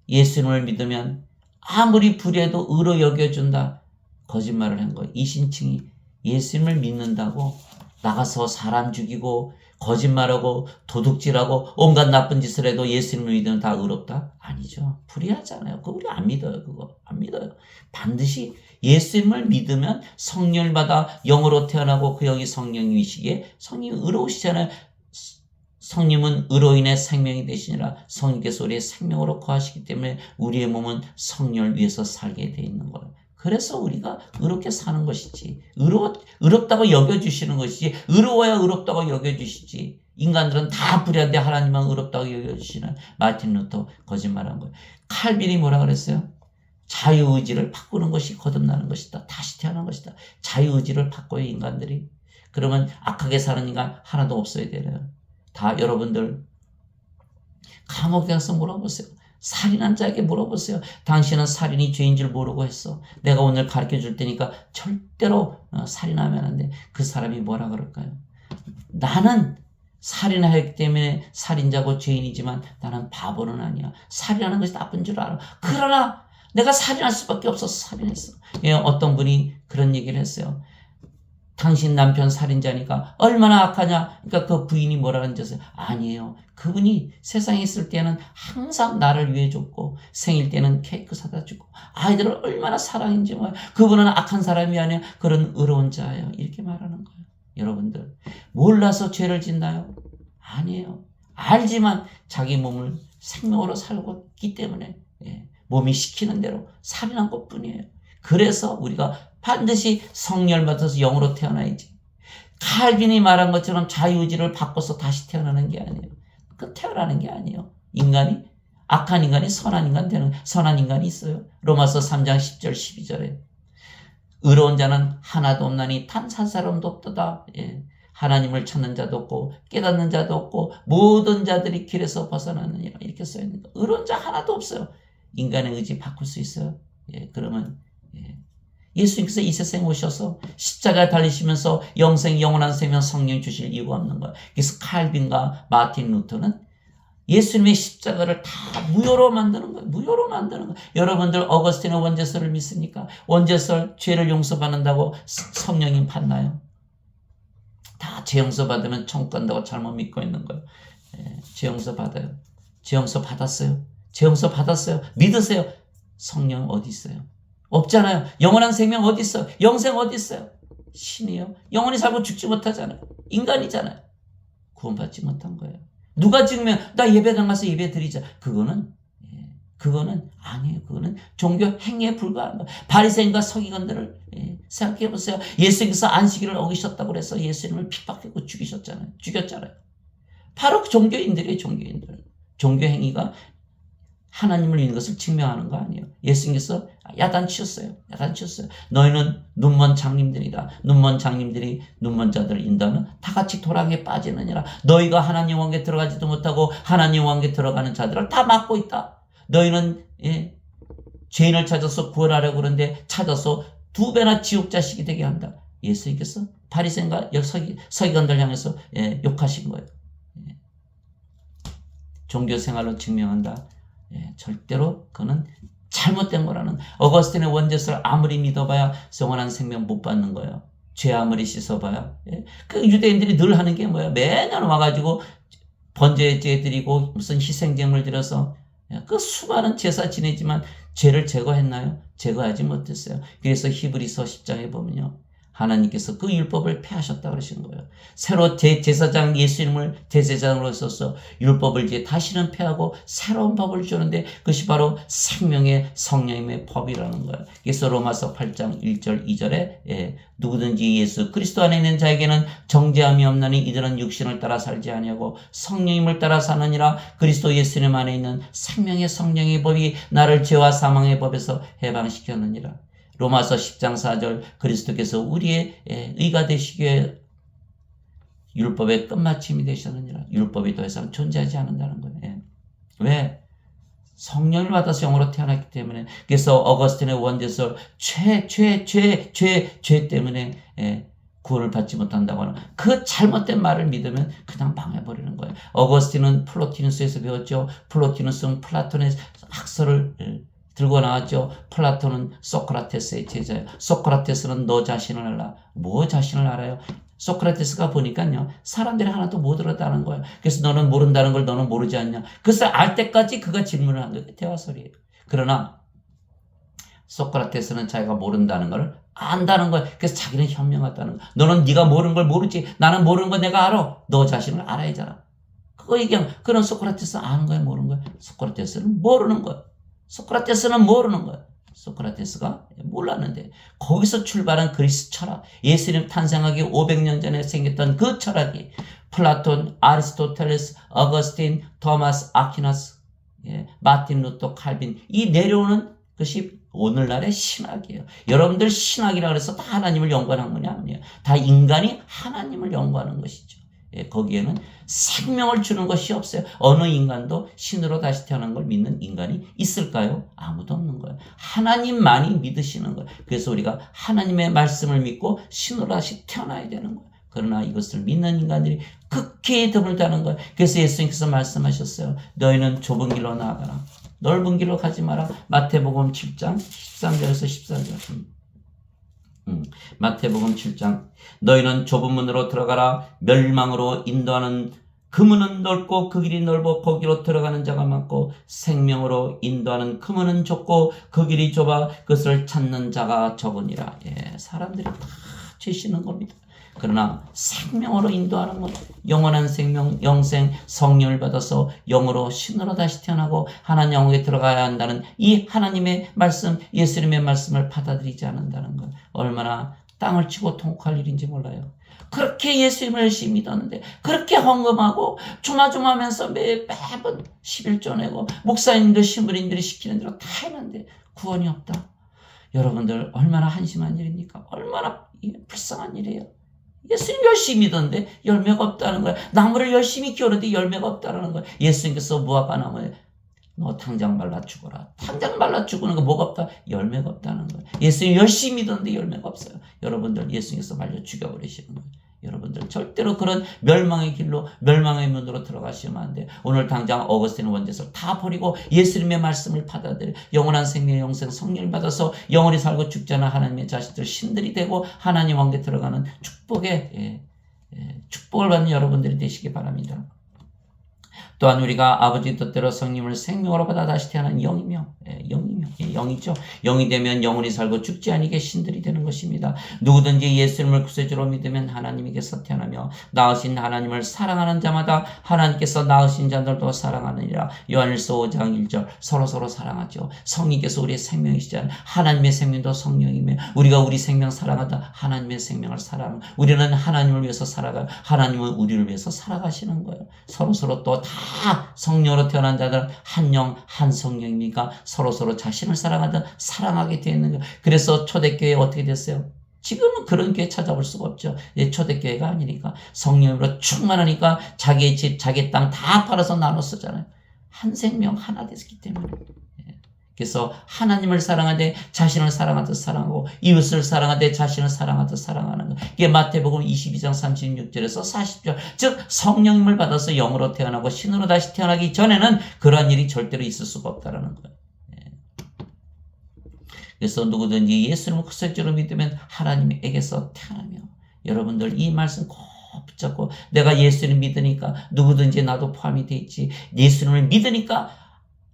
Speaker 1: 예수님을 믿으면 아무리 불의해도 의로 여겨준다. 거짓말을 한 거예요. 이신층이 예수님을 믿는다고 나가서 사람 죽이고 거짓말하고 도둑질하고 온갖 나쁜 짓을 해도 예수님을 믿으면 다 의롭다? 아니죠. 불의하잖아요. 그거 우리 안 믿어요. 그거 안 믿어요. 반드시 예수님을 믿으면 성령을 받아 영으로 태어나고 그 영이 성령이시기에 성령이 의로우시잖아요. 성령은 의로 인해 생명이 되시니라. 성령께서 우리의 생명으로 거하시기 때문에 우리의 몸은 성령을 위해서 살게 돼 있는 거예요. 그래서 우리가 의롭게 사는 것이지. 의롭다고 여겨주시는 것이지. 의로워야 의롭다고 여겨주시지. 인간들은 다 불의한데 하나님만 의롭다고 여겨주시는 마틴 루터 거짓말한 거예요. 칼빈이 뭐라 그랬어요? 자유의지를 바꾸는 것이 거듭나는 것이다. 다시 태어난 것이다. 자유의지를 바꿔요, 인간들이. 그러면 악하게 사는 인간 하나도 없어야 되나요? 다 여러분들 감옥에 가서 물어보세요. 살인한 자에게 물어보세요. 당신은 살인이 죄인 줄 모르고 했어. 내가 오늘 가르쳐 줄 테니까 절대로 살인하면 안 돼. 그 사람이 뭐라 그럴까요? 나는 살인하였기 때문에 살인자고 죄인이지만 나는 바보는 아니야. 살인하는 것이 나쁜 줄 알아. 그러나 내가 살인할 수밖에 없어서 살인했어. 어떤 분이 그런 얘기를 했어요. 당신 남편 살인자니까 얼마나 악하냐. 그러니까 그 부인이 뭐라는 짓을 아니에요. 그분이 세상에 있을 때는 항상 나를 위해 줬고 생일 때는 케이크 사다 주고 아이들을 얼마나 사랑인지 뭐야. 그분은 악한 사람이 아니야. 그런 의로운 자예요. 이렇게 말하는 거예요. 여러분들 몰라서 죄를 짓나요? 아니에요. 알지만 자기 몸을 생명으로 살고 있기 때문에 몸이 시키는 대로 살인한 것뿐이에요. 그래서 우리가 반드시 성령을 받아서 영으로 태어나야지. 칼빈이 말한 것처럼 자유의지를 바꿔서 다시 태어나는 게 아니에요. 그 태어나는 게 아니에요. 인간이 악한 인간이 선한 인간 되는 선한 인간이 있어요. 로마서 3장 10절 12절에 의로운 자는 하나도 없나니 단 한 사람도 없도다. 하나님을 찾는 자도 없고 깨닫는 자도 없고 모든 자들이 길에서 벗어나느니라 이렇게 써있는데 의로운 자 하나도 없어요. 인간의 의지 바꿀 수 있어요. 그러면 예수님께서 이 세상에 오셔서 십자가에 달리시면서 영생 영원한 생명 성령 주실 이유가 없는 거예요. 그래서 칼빈과 마틴 루터는 예수님의 십자가를 다 무효로 만드는 거예요. 무효로 만드는 거예요. 여러분들 어거스틴의 원죄설을 믿습니까? 원죄설 죄를 용서받는다고 성령님 받나요? 다 죄 용서 받으면 천국 간다고 잘못 믿고 있는 거예요. 죄 용서 받아요. 죄 용서 받았어요. 죄 용서 받았어요. 믿으세요. 성령 어디 있어요? 없잖아요. 영원한 생명 어디 있어요? 영생 어디 있어요? 신이요. 영원히 살고 죽지 못하잖아요. 인간이잖아요. 구원받지 못한 거예요. 누가 찍으면 나 예배당 가서 예배 드리자. 그거는 아니에요. 그거는 종교 행위에 불과한 거예요. 바리새인과 서기관들을 생각해 보세요. 예수님께서 안식일을 어기셨다고 그래서 예수님을 핍박하고 죽였잖아요. 바로 그 종교인들이에요. 종교 행위가 하나님을 믿는 것을 증명하는 거 아니에요. 예수님께서 야단치셨어요. 너희는 눈먼 장님들이다. 눈먼 장님들이 눈먼 자들을 인도하면 다 같이 도랑에 빠지느니라. 너희가 하나님 왕국에 들어가지도 못하고 하나님 왕국에 들어가는 자들을 다 막고 있다. 너희는 죄인을 찾아서 구원하려고 그러는데 찾아서 2배나 지옥 자식이 되게 한다. 예수님께서 바리새인과 서기관들 향해서 욕하신 거예요. 종교 생활로 증명한다. 절대로 그는 잘못된 거라는 어거스틴의 원죄설 아무리 믿어봐야 영원한 생명 못 받는 거예요. 죄 아무리 씻어봐야. 그 유대인들이 늘 하는 게 뭐야? 매년 와가지고 번제제 드리고 무슨 희생제물 드려서 그 수많은 제사 지내지만 죄를 제거했나요? 제거하지 못했어요. 그래서 히브리서 10장에 보면요. 하나님께서 그 율법을 폐하셨다 그러신 거예요. 새로 제사장 예수님을 대제사장으로 써서 율법을 이제 다시는 폐하고 새로운 법을 주는데 그것이 바로 생명의 성령님의 법이라는 거예요. 그래서 로마서 8장 1절 2절에 누구든지 예수 그리스도 안에 있는 자에게는 정죄함이 없나니 이들은 육신을 따라 살지 아니하고 성령님을 따라 사느니라. 그리스도 예수님 안에 있는 생명의 성령의 법이 나를 죄와 사망의 법에서 해방시켰느니라. 로마서 10장 4절 그리스도께서 우리의 의가 되시기에 율법의 끝마침이 되셨느니라. 율법이 더 이상 존재하지 않는다는 거예요. 왜? 성령을 받아서 영으로 태어났기 때문에. 그래서 어거스틴의 원죄설 죄 때문에 구원을 받지 못한다고 하는 그 잘못된 말을 믿으면 그냥 망해버리는 거예요. 어거스틴은 플로티누스에서 배웠죠. 플로티누스는 플라톤의 학설을 들고 나왔죠. 플라톤은 소크라테스의 제자예요. 소크라테스는 너 자신을 알라. 뭐 자신을 알아요? 소크라테스가 보니까요. 사람들이 하나도 못 알았다는 거예요. 그래서 너는 모른다는 걸 너는 모르지 않냐. 그래서 알 때까지 그가 질문을 한 거예요. 대화설이에요. 그러나 소크라테스는 자기가 모른다는 걸 안다는 거예요. 그래서 자기는 현명하다는 거예요. 너는 네가 모르는 걸 모르지. 나는 모르는 거 내가 알아. 너 자신을 알아야잖아. 그거 얘기하면 그런 소크라테스 아는 거예요? 모르는 거예요? 소크라테스는 모르는 거예요. 소크라테스는 모르는 거예요. 소크라테스가 몰랐는데 거기서 출발한 그리스 철학, 예수님 탄생하기 500년 전에 생겼던 그 철학이 플라톤, 아리스토텔레스, 어거스틴, 토마스 아퀴나스, 마틴 루터, 칼빈 이 내려오는 것이 오늘날의 신학이에요. 여러분들 신학이라고 해서 다 하나님을 연구하는 학문이 아니에요. 다 인간이 하나님을 연구하는 것이죠. 거기에는 생명을 주는 것이 없어요. 어느 인간도 신으로 다시 태어난 걸 믿는 인간이 있을까요? 아무도 없는 거예요. 하나님만이 믿으시는 거예요. 그래서 우리가 하나님의 말씀을 믿고 신으로 다시 태어나야 되는 거예요. 그러나 이것을 믿는 인간들이 극히 드물다는 거예요. 그래서 예수님께서 말씀하셨어요. 너희는 좁은 길로 나아가라. 넓은 길로 가지 마라. 마태복음 7장 13절에서 14절. 마태복음 7장 너희는 좁은 문으로 들어가라. 멸망으로 인도하는 그 문은 넓고 그 길이 넓어 거기로 들어가는 자가 많고 생명으로 인도하는 그 문은 좁고 그 길이 좁아 그것을 찾는 자가 적으니라. 사람들이 다 죄시는 겁니다. 그러나 생명으로 인도하는 것, 영원한 생명, 영생, 성령을 받아서 영으로 신으로 다시 태어나고 하나님 영역에 들어가야 한다는 이 하나님의 말씀, 예수님의 말씀을 받아들이지 않는다는 것, 얼마나 땅을 치고 통곡할 일인지 몰라요. 그렇게 예수님을 열심히 믿었는데 그렇게 헌금하고 조마조마하면서 매번 11조 내고 목사님들 신부님들이 시키는 대로 다 했는데 구원이 없다. 여러분들 얼마나 한심한 일입니까? 얼마나 불쌍한 일이에요. 예수님 열심히 믿었는데 열매가 없다는 거야. 나무를 열심히 키우는데 열매가 없다는 거야. 예수님께서 무화과 나무에 너 당장 말라 죽어라. 당장 말라 죽는 거 뭐가 없다? 열매가 없다는 거예요. 예수님 열심히 믿었는데 열매가 없어요. 여러분들 예수님께서 말려 죽여버리시는 거예요. 여러분들 절대로 그런 멸망의 길로 멸망의 문으로 들어가시면 안 돼요. 오늘 당장 어거스틴 원대설 다 버리고 예수님의 말씀을 받아들여 영원한 생명 영생 성령을 받아서 영원히 살고 죽지 않은 하나님의 자식들 신들이 되고 하나님 왕국에 들어가는 축복의 축복을 받는 여러분들이 되시기 바랍니다. 또한 우리가 아버지 뜻대로 성령을 생명으로 받아 다시 태어난 영이며 영이죠. 영이 되면 영원히 살고 죽지 아니게 신들이 되는 것입니다. 누구든지 예수님을 구세주로 믿으면 하나님에게서 태어나며 낳으신 하나님을 사랑하는 자마다 하나님께서 낳으신 자들도 사랑하느니라. 요한일서 5장 1절 서로서로 사랑하죠. 성령께서 우리의 생명이시잖아요. 하나님의 생명도 성령이며 우리가 우리 생명 사랑하다 하나님의 생명을 사랑하는 우리는 하나님을 위해서 살아가요. 하나님은 우리를 위해서 살아가시는 거예요. 서로서로 또 다 성령으로 태어난 자들 한 영, 한 성령이니까 서로서로 자신을 사랑하든 사랑하게 되어 있는 거예요. 그래서 초대교회 어떻게 됐어요? 지금은 그런 교회 찾아볼 수가 없죠. 초대교회가 아니니까 성령으로 충만하니까 자기의 집, 자기 땅 다 팔아서 나눠 쓰잖아요. 한 생명 하나 됐기 때문에. 그래서 하나님을 사랑하되 자신을 사랑하듯 사랑하고 이웃을 사랑하되 자신을 사랑하듯 사랑하는 것. 이게 마태복음 22장 36절에서 40절. 즉 성령님을 받아서 영으로 태어나고 신으로 다시 태어나기 전에는 그러한 일이 절대로 있을 수가 없다는 거예요. 그래서 누구든지 예수님을 구세주로 믿으면 하나님에게서 태어나며 여러분들 이 말씀 꼭 붙잡고 내가 예수님을 믿으니까 누구든지 나도 포함이 돼 있지. 예수님을 믿으니까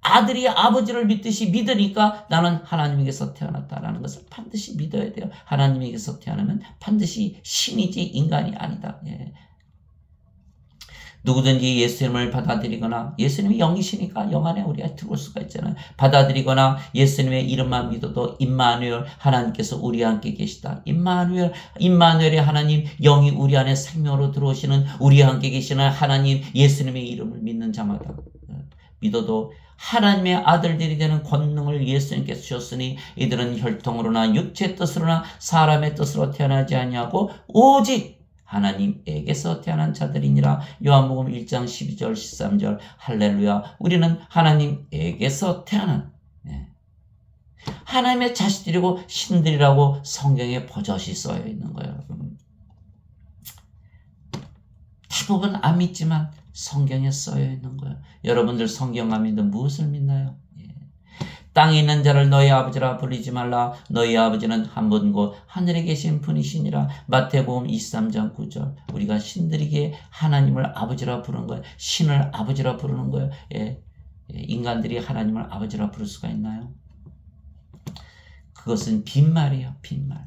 Speaker 1: 아들이 아버지를 믿듯이 믿으니까 나는 하나님에게서 태어났다라는 것을 반드시 믿어야 돼요. 하나님에게서 태어나면 반드시 신이지 인간이 아니다. 누구든지 예수님을 받아들이거나 예수님이 영이시니까 영 안에 우리가 들어올 수가 있잖아요. 받아들이거나 예수님의 이름만 믿어도 임마누엘 하나님께서 우리와 함께 계시다. 임마누엘의 하나님 영이 우리 안에 생명으로 들어오시는 우리와 함께 계시는 하나님 예수님의 이름을 믿는 자마다 믿어도 하나님의 아들들이 되는 권능을 예수님께서 주셨으니 이들은 혈통으로나 육체의 뜻으로나 사람의 뜻으로 태어나지 아니하고 오직 하나님에게서 태어난 자들이니라. 요한복음 1장 12절 13절 할렐루야. 우리는 하나님에게서 태어난 하나님의 자식들이고 신들이라고 성경에 버젓이 써여 있는 거예요. 대부분 안 믿지만 성경에 써여 있는 거예요. 여러분들 성경 안 믿으면 무엇을 믿나요? 땅에 있는 자를 너희 아버지라 부르지 말라. 너희 아버지는 한 분 곧 하늘에 계신 분이시니라. 마태복음 23장 9절. 우리가 신들에게 하나님을 아버지라 부르는 거예요. 신을 아버지라 부르는 거예요. 인간들이 하나님을 아버지라 부를 수가 있나요? 그것은 빈말이에요. 빈말.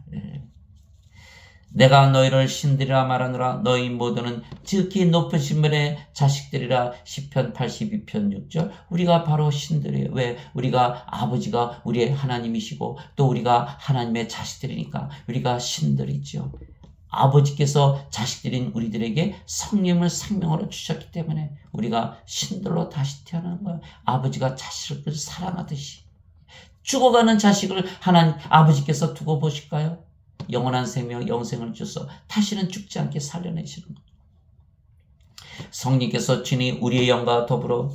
Speaker 1: 내가 너희를 신들이라 말하노라. 너희 모두는 지극히 높으신 분의 자식들이라. 시편 82편 6절. 우리가 바로 신들이에요. 왜? 우리가 아버지가 우리의 하나님이시고 또 우리가 하나님의 자식들이니까 우리가 신들이죠. 아버지께서 자식들인 우리들에게 성령을 생명으로 주셨기 때문에 우리가 신들로 다시 태어난 거예요. 아버지가 자식을 사랑하듯이 죽어가는 자식을 하나님 아버지께서 두고 보실까요? 영원한 생명, 영생을 주셔서 다시는 죽지 않게 살려내시는 것. 성령께서 친히 우리의 영과 더불어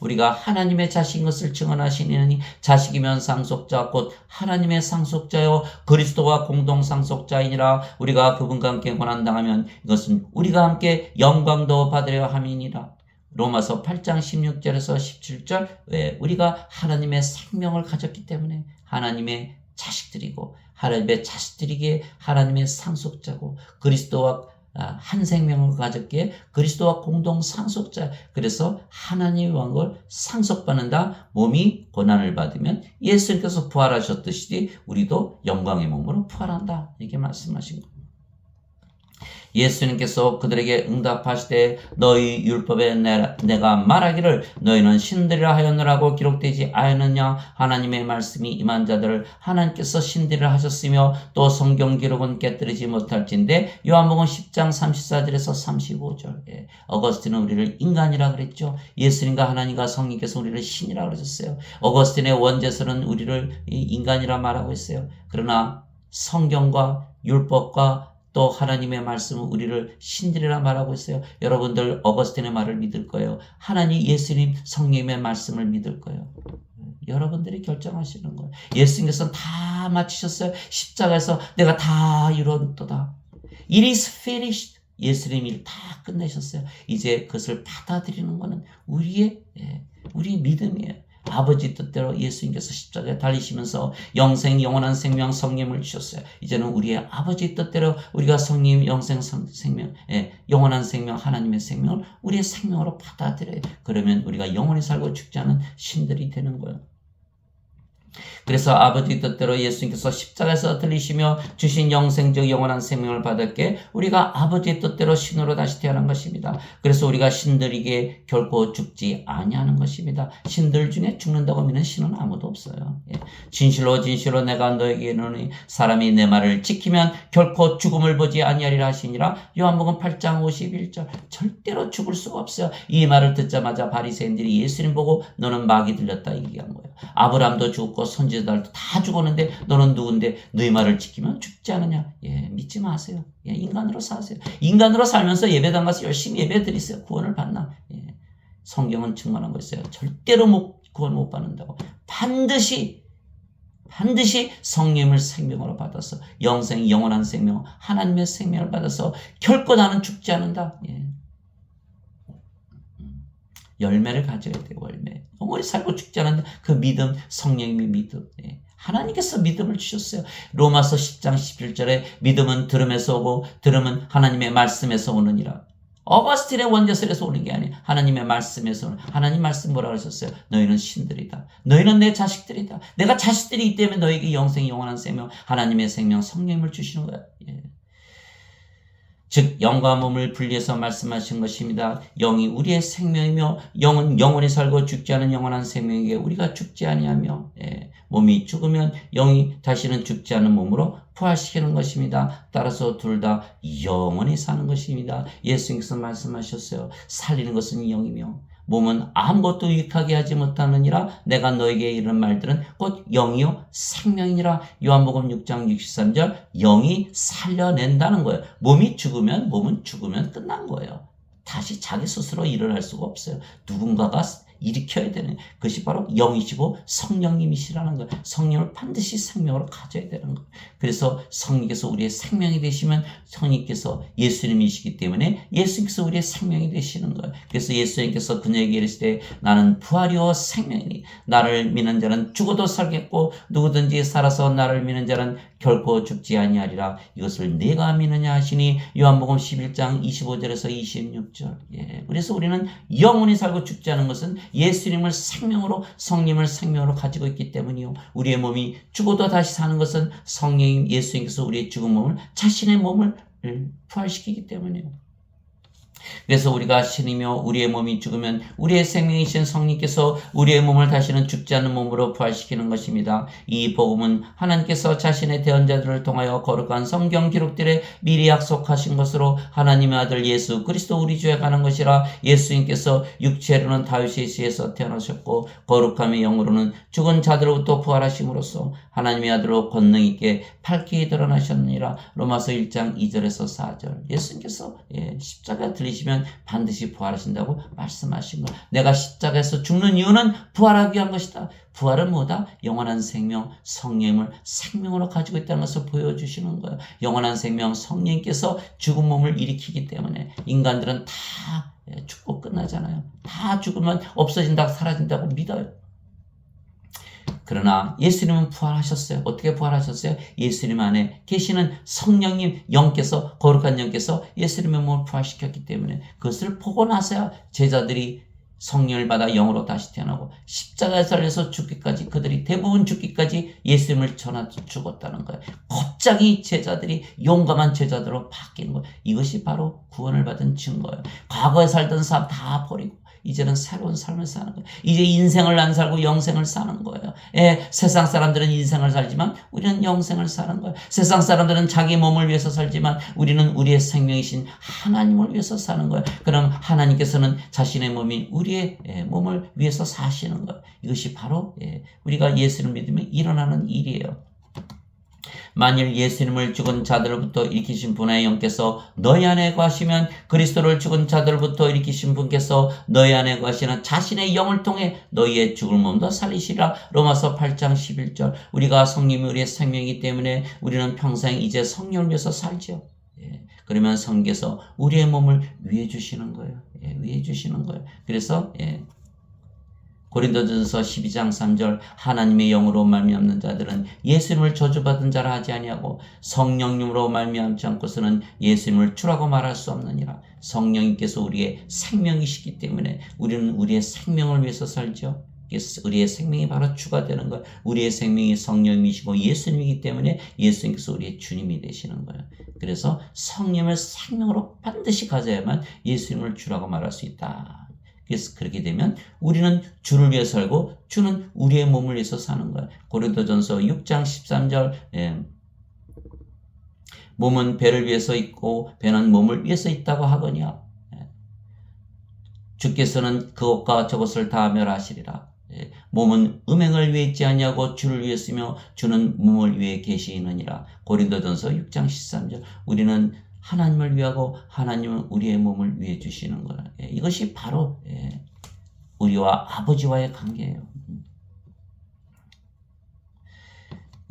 Speaker 1: 우리가 하나님의 자식인 것을 증언하시니 자식이면 상속자 곧 하나님의 상속자요 그리스도와 공동 상속자이니라. 우리가 그분과 함께 고난당하면 이것은 우리가 함께 영광도 받으려 함이니라. 로마서 8장 16절에서 17절. 왜? 우리가 하나님의 생명을 가졌기 때문에 하나님의 자식들이고 하나님의 자식들에게 하나님의 상속자고 그리스도와 한 생명을 가졌기에 그리스도와 공동 상속자. 그래서 하나님의 왕국을 상속받는다. 몸이 고난을 받으면 예수님께서 부활하셨듯이 우리도 영광의 몸으로 부활한다. 이렇게 말씀하신 겁니다. 예수님께서 그들에게 응답하시되 너희 율법에 내가 말하기를 너희는 신들이라 하였느라고 기록되지 않았느냐. 하나님의 말씀이 임한 자들을 하나님께서 신들이라 하셨으며 또 성경 기록은 깨뜨리지 못할진데. 요한복음 10장 34절에서 35절. 어거스틴은 우리를 인간이라 그랬죠. 예수님과 하나님과 성령께서 우리를 신이라 그러셨어요. 어거스틴의 원제서는 우리를 인간이라 말하고 있어요. 그러나 성경과 율법과 또 하나님의 말씀은 우리를 신들이라 말하고 있어요. 여러분들 어거스틴의 말을 믿을 거예요. 하나님, 예수님, 성령의 말씀을 믿을 거예요. 여러분들이 결정하시는 거예요. 예수님께서는 다 마치셨어요. 십자가에서 내가 다 이뤘도다. It is finished. 예수님 일 다 끝내셨어요. 이제 그것을 받아들이는 것은 우리의 믿음이에요. 아버지 뜻대로 예수님께서 십자가에 달리시면서 영생 영원한 생명 성령을 주셨어요. 이제는 우리의 아버지 뜻대로 우리가 성령 영생 생명 영원한 생명 하나님의 생명을 우리의 생명으로 받아들여요. 그러면 우리가 영원히 살고 죽지 않은 신들이 되는 거예요. 그래서 아버지 뜻대로 예수님께서 십자가에서 들리시며 주신 영생적 영원한 생명을 받았기에 우리가 아버지 뜻대로 신으로 다시 태어난 것입니다. 그래서 우리가 신들에게 결코 죽지 아니하는 것입니다. 신들 중에 죽는다고 믿는 신은 아무도 없어요. 진실로 진실로 내가 너에게 이르노니 사람이 내 말을 지키면 결코 죽음을 보지 아니하리라 하시니라. 요한복음 8장 51절. 절대로 죽을 수가 없어요. 이 말을 듣자마자 바리새인들이 예수님 보고 너는 마귀 들렸다 얘기한 거예요. 아브라함도 죽고 선지자들도 다 죽었는데 너는 누군데 너희 말을 지키면 죽지 않느냐. 믿지 마세요. 인간으로 사세요. 인간으로 살면서 예배당 가서 열심히 예배 드리세요. 구원을 받나. 성경은 증언한 거 있어요. 절대로 구원 못 받는다고. 반드시 성령을 생명으로 받아서 영생 영원한 생명 하나님의 생명을 받아서 결코 나는 죽지 않는다. 열매를 가져야 돼요. 열매. 영원히 살고 죽지 않는다. 그 믿음, 성령님의 믿음. 하나님께서 믿음을 주셨어요. 로마서 10장 11절에 믿음은 들음에서 오고 들음은 하나님의 말씀에서 오느니라. 어거스틴의 원제설에서 오는 게 아니에요. 하나님의 말씀에서 오는. 하나님 말씀 뭐라고 하셨어요? 너희는 신들이다. 너희는 내 자식들이다. 내가 자식들이기 때문에 너에게 영생 영원한 생명 하나님의 생명 성령님을 주시는 거야. 즉 영과 몸을 분리해서 말씀하신 것입니다. 영이 우리의 생명이며 영은 영원히 살고 죽지 않은 영원한 생명이기에 우리가 죽지 아니하며 몸이 죽으면 영이 다시는 죽지 않은 몸으로 부활시키는 것입니다. 따라서 둘 다 영원히 사는 것입니다. 예수님께서 말씀하셨어요. 살리는 것은 영이며 몸은 아무것도 유익하게 하지 못하느니라. 내가 너에게 이런 말들은 곧 영이요 생명이니라. 요한복음 6장 63절. 영이 살려낸다는 거예요. 몸이 죽으면 몸은 죽으면 끝난 거예요. 다시 자기 스스로 일어날 수가 없어요. 누군가가 일으켜야 되는 것이 바로 영이시고 성령님이시라는 거예요. 성령을 반드시 생명으로 가져야 되는 거예요. 그래서 성령께서 우리의 생명이 되시면 성령께서 예수님이시기 때문에 예수님께서 우리의 생명이 되시는 거예요. 그래서 예수님께서 그녀에게 이르시되 나는 부활이요 생명이니 나를 믿는 자는 죽어도 살겠고 누구든지 살아서 나를 믿는 자는 결코 죽지 아니하리라. 이것을 내가 믿느냐 하시니 요한복음 11장 25절에서 26절. 그래서 우리는 영원히 살고 죽지 않은 것은 예수님을 생명으로 성령을 생명으로 가지고 있기 때문이요. 우리의 몸이 죽어도 다시 사는 것은 성령님 예수님께서 우리의 죽은 몸을 자신의 몸을 부활시키기 때문이에요. 그래서 우리가 신이며 우리의 몸이 죽으면 우리의 생명이신 성령께서 우리의 몸을 다시는 죽지 않는 몸으로 부활시키는 것입니다. 이 복음은 하나님께서 자신의 대언자들을 통하여 거룩한 성경 기록들에 미리 약속하신 것으로 하나님의 아들 예수 그리스도 우리 주에 관한 것이라. 예수님께서 육체로는 다윗의 씨에서 태어나셨고 거룩함의 영으로는 죽은 자들로부터 부활하심으로써 하나님의 아들로 권능 있게 밝히 드러나셨느니라. 로마서 1장 2절에서 4절. 예수님께서 십자가 들리시면 반드시 부활하신다고 말씀하신 것. 내가 십자가에서 죽는 이유는 부활하기 위한 것이다. 부활은 뭐다? 영원한 생명, 성령을 생명으로 가지고 있다는 것을 보여주시는 거예요. 영원한 생명, 성령께서 죽은 몸을 일으키기 때문에 인간들은 다 죽고 끝나잖아요. 다 죽으면 없어진다고 사라진다고 믿어요. 그러나 예수님은 부활하셨어요. 어떻게 부활하셨어요? 예수님 안에 계시는 성령님 영께서, 거룩한 영께서 예수님의 몸을 부활시켰기 때문에 그것을 보고 나서야 제자들이 성령을 받아 영으로 다시 태어나고 십자가에 달려서 죽기까지, 그들이 대부분 죽기까지 예수님을 전하 죽었다는 거예요. 갑자기 제자들이 용감한 제자들로 바뀌는 거예요. 이것이 바로 구원을 받은 증거예요. 과거에 살던 삶 다 버리고 이제는 새로운 삶을 사는 거예요. 이제 인생을 안 살고 영생을 사는 거예요. 세상 사람들은 인생을 살지만 우리는 영생을 사는 거예요. 세상 사람들은 자기 몸을 위해서 살지만 우리는 우리의 생명이신 하나님을 위해서 사는 거예요. 그럼 하나님께서는 자신의 몸인 우리의 몸을 위해서 사시는 거예요. 이것이 바로 우리가 예수를 믿으면 일어나는 일이에요. 만일 예수님을 죽은 자들부터 일으키신 분의 영께서 너희 안에 거하시면 그리스도를 죽은 자들부터 일으키신 분께서 너희 안에 거하시는 자신의 영을 통해 너희의 죽을 몸도 살리시리라. 로마서 8장 11절. 우리가 성령이 우리의 생명이기 때문에 우리는 평생 이제 성령을 위해서 살죠. 그러면 성경에서 우리의 몸을 위해 주시는 거예요. 위해 주시는 거예요. 그래서 고린도전서 12장 3절 하나님의 영으로 말미암는 자들은 예수님을 저주받은 자라 하지 아니하고 성령님으로 말미암지 않고서는 예수님을 주라고 말할 수 없느니라. 성령님께서 우리의 생명이시기 때문에 우리는 우리의 생명을 위해서 살죠. 우리의 생명이 바로 주가 되는 거예요. 우리의 생명이 성령이시고 예수님이기 때문에 예수님께서 우리의 주님이 되시는 거예요. 그래서 성령을 생명으로 반드시 가져야만 예수님을 주라고 말할 수 있다. 그래서 그렇게 되면 우리는 주를 위해 살고 주는 우리의 몸을 위해서 사는 거예요. 고린도전서 6장 13절 몸은 배를 위해서 있고 배는 몸을 위해서 있다고 하거니와 주께서는 그것과 저것을 다 멸하시리라. 몸은 음행을 위해 있지 아니하고 주를 위해 쓰며 주는 몸을 위해 계시느니라. 고린도전서 6장 13절. 우리는 하나님을 위하고 하나님은 우리의 몸을 위해 주시는 거예요. 이것이 바로 우리와 아버지와의 관계예요.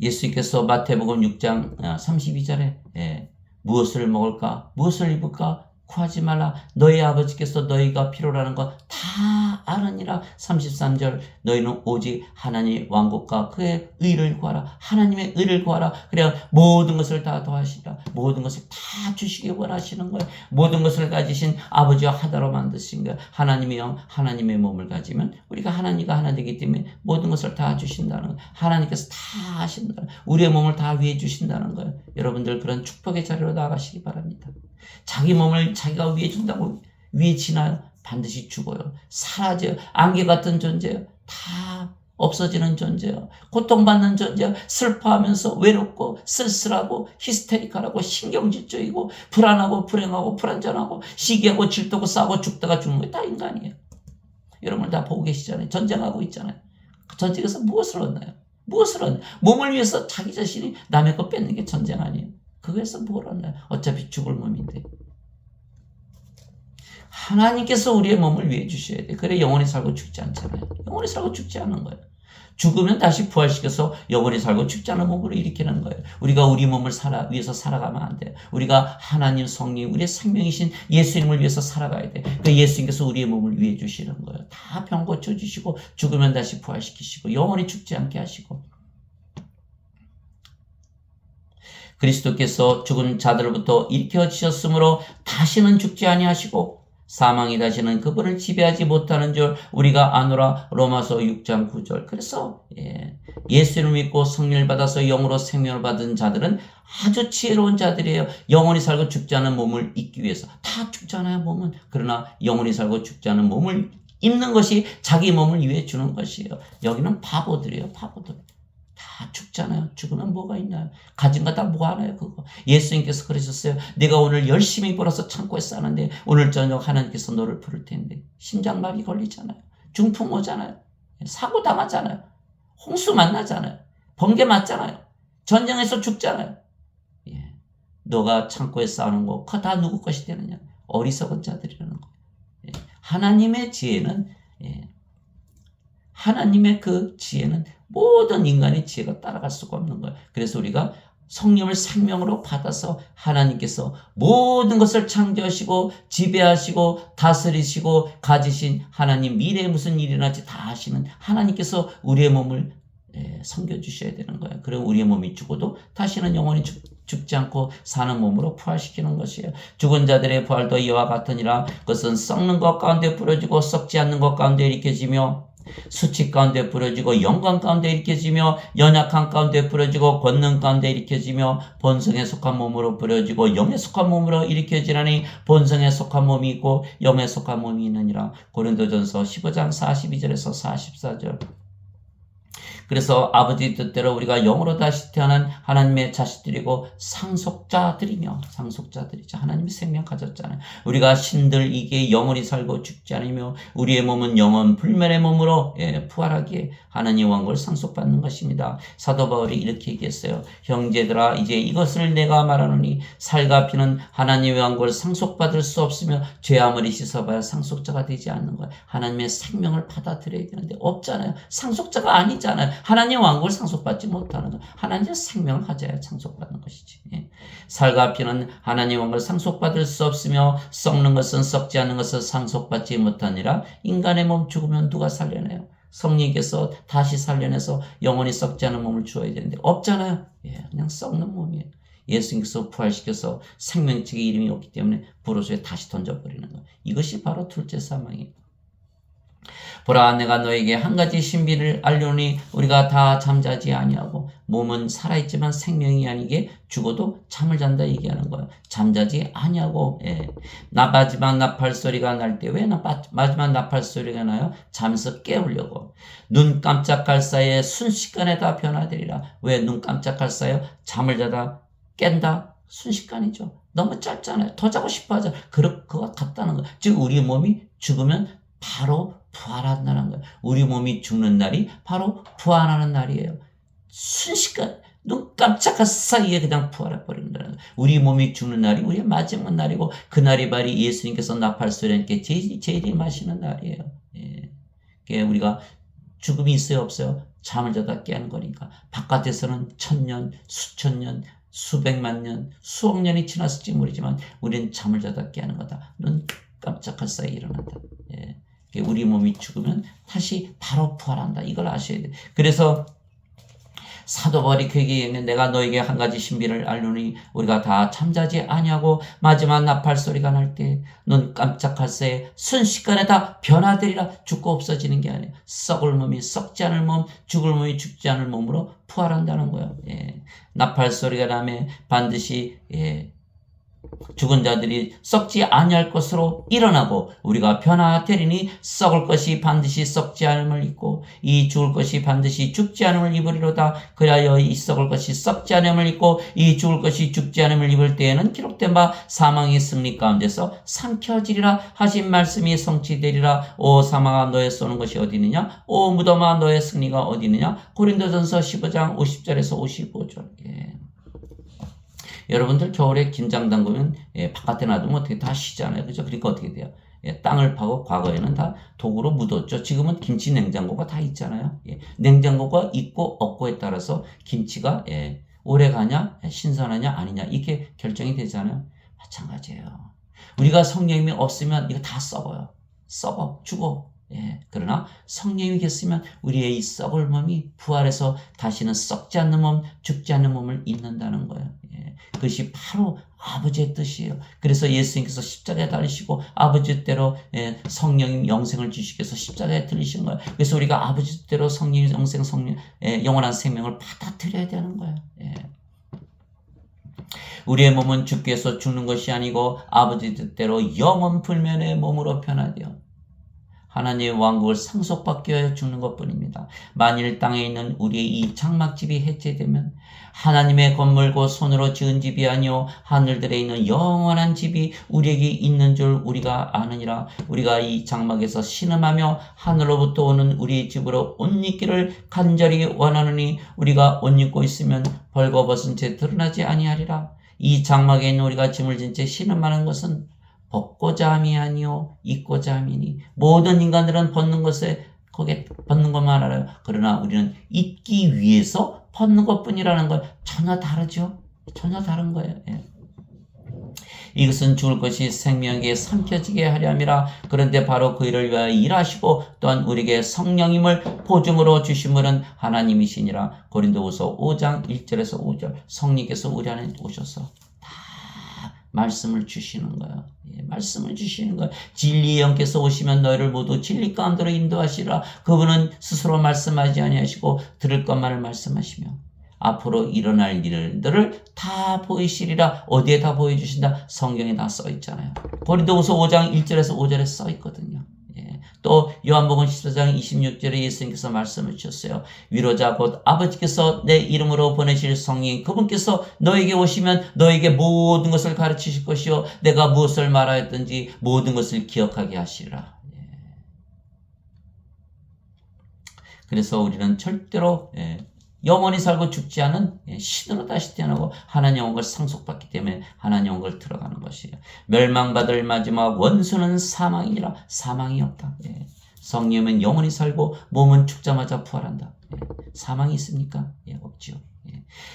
Speaker 1: 예수님께서 마태복음 6장 32절에 무엇을 먹을까 무엇을 입을까 구하지 말라. 너희 아버지께서 너희가 필요로 하는 것 다 아느니라. 33절 너희는 오직 하나님의 왕국과 그의 의를 구하라. 하나님의 의를 구하라. 그래야 모든 것을 다 더하시라. 모든 것을 다 주시기 원하시는 거예요. 모든 것을 가지신 아버지와 하나로 만드신 거예요. 하나님의 영, 하나님의 몸을 가지면 우리가 하나님과 하나 되기 때문에 모든 것을 다 주신다는 거예요. 하나님께서 다 하신다는 거예요. 우리의 몸을 다 위해 주신다는 거예요. 여러분들 그런 축복의 자리로 나아가시기 바랍니다. 자기 몸을 자기가 위해 준다고 위해지나요? 반드시 죽어요. 사라져요. 안개 같은 존재예요. 다 없어지는 존재예요. 고통받는 존재예요. 슬퍼하면서 외롭고 쓸쓸하고 히스테리컬하고 신경질적이고 불안하고 불행하고 불안전하고 시기하고 질투하고 싸우고 죽다가 죽는 게 다 인간이에요. 여러분 다 보고 계시잖아요. 전쟁하고 있잖아요. 전쟁에서 무엇을 얻나요? 무엇을 얻나요? 몸을 위해서 자기 자신이 남의 것 뺏는 게 전쟁 아니에요. 그거에서 뭘 얻나요? 어차피 죽을 몸인데. 하나님께서 우리의 몸을 위해 주셔야 돼요. 그래 영원히 살고 죽지 않잖아요. 영원히 살고 죽지 않는 거예요. 죽으면 다시 부활시켜서 영원히 살고 죽지 않은 몸으로 일으키는 거예요. 우리가 우리 몸을 위해서 살아가면 안 돼요. 우리가 하나님 성령, 우리의 생명이신 예수님을 위해서 살아가야 돼요. 그 예수님께서 우리의 몸을 위해 주시는 거예요. 다 병 고쳐주시고 죽으면 다시 부활시키시고 영원히 죽지 않게 하시고 그리스도께서 죽은 자들로부터 일으켜 주셨으므로 다시는 죽지 아니하시고 사망이 다시는 그분을 지배하지 못하는 줄 우리가 아노라. 로마서 6장 9절. 그래서 예수를 믿고 성령을 받아서 영으로 생명을 받은 자들은 아주 지혜로운 자들이에요. 영원히 살고 죽지 않은 몸을 입기 위해서. 다 죽잖아요 몸은. 그러나 영원히 살고 죽지 않은 몸을 입는 것이 자기 몸을 위해 주는 것이에요. 여기는 바보들이에요. 바보들. 다 죽잖아요. 죽으면 뭐가 있나요? 가진 거 다 뭐하나요 그거. 예수님께서 그러셨어요. 네가 오늘 열심히 벌어서 창고에 싸는데 오늘 저녁 하나님께서 너를 부를 텐데 심장마비 걸리잖아요. 중풍 오잖아요. 사고 당하잖아요. 홍수 만나잖아요. 번개 맞잖아요. 전쟁에서 죽잖아요. 너가 창고에 쌓는 거 그거 다 누구 것이 되느냐. 어리석은 자들이라는 거. 하나님의 지혜는 하나님의 그 지혜는 모든 인간의 지혜가 따라갈 수가 없는 거예요. 그래서 우리가 성령을 생명으로 받아서 하나님께서 모든 것을 창조하시고 지배하시고 다스리시고 가지신 하나님, 미래에 무슨 일이 일어날지 다 하시는 하나님께서 우리의 몸을 섬겨주셔야 되는 거예요. 그럼 우리의 몸이 죽어도 다시는 영원히 죽지 않고 사는 몸으로 부활시키는 것이에요. 죽은 자들의 부활도 이와 같으니라. 그것은 썩는 것 가운데 부러지고 썩지 않는 것 가운데 일으켜지며 수치 가운데 부러지고 영광 가운데 일으켜지며 연약한 가운데 부러지고 권능 가운데 일으켜지며 본성에 속한 몸으로 부러지고 영에 속한 몸으로 일으켜지나니 본성에 속한 몸이 있고 영에 속한 몸이 있느니라. 고린도전서 15장 42절에서 44절. 그래서 아버지 뜻대로 우리가 영으로 다시 태어난 하나님의 자식들이고 상속자들이죠. 하나님이 생명 가졌잖아요. 우리가 신들이기에 영원히 살고 죽지 않으며 우리의 몸은 영원 불멸의 몸으로 부활하기에 하나님 왕국을 상속받는 것입니다. 사도 바울이 이렇게 얘기했어요. 형제들아 이제 이것을 내가 말하노니 살과 피는 하나님의 왕국을 상속받을 수 없으며 죄 아무리 씻어봐야 상속자가 되지 않는 거예요. 하나님의 생명을 받아들여야 되는데 없잖아요. 상속자가 아니잖아요. 하나님의 왕국을 상속받지 못하는 것. 하나님의 생명을 가져야 상속받는 것이지. 살과 피는 하나님의 왕국을 상속받을 수 없으며 썩는 것은 썩지 않는 것을 상속받지 못하니라. 인간의 몸 죽으면 누가 살려내요? 성령께서 다시 살려내서 영원히 썩지 않은 몸을 주어야 되는데 없잖아요. 그냥 썩는 몸이에요. 예수님께서 부활시켜서 생명책의 이름이 없기 때문에 불호수에 다시 던져버리는 것. 이것이 바로 둘째 사망이에요. 보라 내가 너에게 한 가지 신비를 알려오니 우리가 다 잠자지 아니하고 몸은 살아있지만 생명이 아니게 죽어도 잠을 잔다 얘기하는 거예요. 잠자지 아니하고 마지막 나팔 소리가 날 때 왜 마지막 나팔 소리가 나요? 잠에서 깨우려고. 눈 깜짝할 사이에 순식간에 다 변화되리라. 왜 눈 깜짝할 사이에 잠을 자다 깬다? 순식간이죠. 너무 짧잖아요. 더 자고 싶어 하잖아요. 그거 같다는 거예요. 즉 우리 몸이 죽으면 바로 부활한다는 거예요. 우리 몸이 죽는 날이 바로 부활하는 날이에요. 순식간 눈 깜짝할 사이에 그냥 부활해버린다는 거예요. 우리 몸이 죽는 날이 우리의 마지막 날이고 그날이 바로 예수님께서 나팔소리와 함께 재림하시는 날이에요. 우리가 죽음이 있어요 없어요? 잠을 자다 깨는 거니까. 바깥에서는 1000년, 수천년, 수백만 년, 수억 년이 지났을지 모르지만 우리는 잠을 자다 깨는 거다. 눈 깜짝할 사이에 일어난다. 우리 몸이 죽으면 다시 바로 부활한다. 이걸 아셔야 돼요. 그래서 사도 바울이 그에게 얘기했는데 내가 너에게 한 가지 신비를 알려니 우리가 다 잠자지 아니하고 마지막 나팔 소리가 날 때 눈 깜짝할 새에 순식간에 다 변화되리라. 죽고 없어지는 게 아니에요. 썩을 몸이 썩지 않을 몸, 죽을 몸이 죽지 않을 몸으로 부활한다는 거예요. 나팔 소리가 나면 반드시 죽은 자들이 썩지 아니할 것으로 일어나고 우리가 변화되리니 썩을 것이 반드시 썩지 않음을 입고 이 죽을 것이 반드시 죽지 않음을 입으리로다. 그리하여 이 썩을 것이 썩지 않음을 입고 이 죽을 것이 죽지 않음을 입을 때에는 기록된 바 사망의 승리 가운데서 삼켜지리라 하신 말씀이 성취되리라. 오 사망아 너의 쏘는 것이 어디 있느냐? 오 무덤아 너의 승리가 어디 있느냐? 고린도전서 15장 50절에서 55절. 여러분들 겨울에 김장 담그면 바깥에 놔두면 어떻게 다 쉬잖아요. 그죠? 그러니까 어떻게 돼요? 땅을 파고 과거에는 다 도구로 묻었죠. 지금은 김치 냉장고가 다 있잖아요. 냉장고가 있고 없고에 따라서 김치가 오래 가냐 신선하냐 아니냐 이렇게 결정이 되잖아요. 마찬가지예요. 우리가 성령님이 없으면 이거 다 썩어요. 썩어 죽어. 그러나 성령이 계시면 우리의 이 썩을 몸이 부활해서 다시는 썩지 않는 몸, 죽지 않는 몸을 입는다는 거예요. 그것이 바로 아버지의 뜻이에요. 그래서 예수님께서 십자가에 달리시고 아버지 뜻대로 성령님 영생을 주시기 위해서 십자가에 들리신 거예요. 그래서 우리가 아버지 뜻대로 성령 영생 성령 영원한 생명을 받아들여야 되는 거예요. 우리의 몸은 죽기 위해서 죽는 것이 아니고 아버지 뜻대로 영원 불면의 몸으로 변화되어 하나님의 왕국을 상속받기 위하여 죽는 것뿐입니다. 만일 땅에 있는 우리의 이 장막집이 해체되면 하나님의 건물고 손으로 지은 집이 아니요 하늘들에 있는 영원한 집이 우리에게 있는 줄 우리가 아느니라. 우리가 이 장막에서 신음하며 하늘로부터 오는 우리의 집으로 옷 입기를 간절히 원하느니 우리가 옷 입고 있으면 벌거벗은 채 드러나지 아니하리라. 이 장막에 있는 우리가 짐을 진 채 신음하는 것은 벗고자 함이 아니요 입고자 함이니 모든 인간들은 벗는 것에 거기에 벗는 것만 알아요. 그러나 우리는 입기 위해서 벗는 것뿐이라는 걸 전혀 다르죠. 전혀 다른 거예요. 이것은 죽을 것이 생명에게 삼켜지게 하려 함이라. 그런데 바로 그 일을 위하여 일하시고 또한 우리에게 성령임을 보증으로 주신 분은 하나님이시니라. 고린도후서 5장 1절에서 5절. 성령께서 우리 안에 오셔서 말씀을 주시는 거예요. 예, 말씀을 주시는 거예요. 진리의 영께서 오시면 너희를 모두 진리 가운데로 인도하시라. 그분은 스스로 말씀하지 아니하시고 들을 것만을 말씀하시며 앞으로 일어날 일들을 다 보이시리라. 어디에 다 보여주신다? 성경에 다 써 있잖아요. 고린도후서 5장 1절에서 5절에 써 있거든요. 예. 또 요한복음 14장 26절에 예수님께서 말씀을 주셨어요. 위로자 곧 아버지께서 내 이름으로 보내실 성령 그분께서 너에게 오시면 너에게 모든 것을 가르치실 것이요 내가 무엇을 말하였든지 모든 것을 기억하게 하시리라. 예. 그래서 우리는 절대로 영원히 살고 죽지 않은 신으로 다시 태어나고 하나님 영광을 상속받기 때문에 하나님 영광을 들어가는 것이에요. 멸망받을 마지막 원수는 사망이니라. 사망이 없다. 성령은 영원히 살고 몸은 죽자마자 부활한다. 사망이 있습니까? 없지요.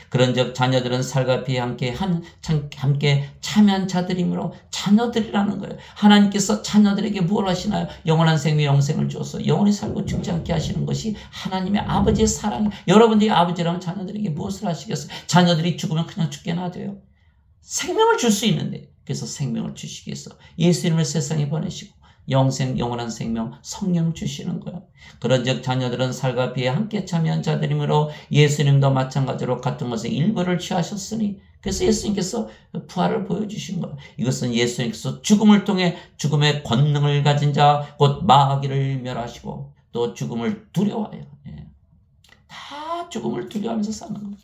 Speaker 1: 그런즉 자녀들은 살갑이 함께 참여한 자들이므로 자녀들이라는 거예요. 하나님께서 자녀들에게 무엇을 하시나요? 영원한 생명 영생을 주어서 영원히 살고 죽지 않게 하시는 것이 하나님의 아버지의 사랑이에요. 여러분들이 아버지라면 자녀들에게 무엇을 하시겠어요? 자녀들이 죽으면 그냥 죽게 놔둬요. 생명을 줄 수 있는데 그래서 생명을 주시기 위해서 예수님을 세상에 보내시고 영원한 생명 성령을 주시는 거예요. 그런즉 자녀들은 살과 비에 함께 참여한 자들이므로 예수님도 마찬가지로 같은 것에 일부를 취하셨으니 그래서 예수님께서 부활을 보여주신 거예요. 이것은 예수님께서 죽음을 통해 죽음의 권능을 가진 자 곧 마귀를 멸하시고 또 죽음을 두려워해요. 다 죽음을 두려워하면서 사는 거예요.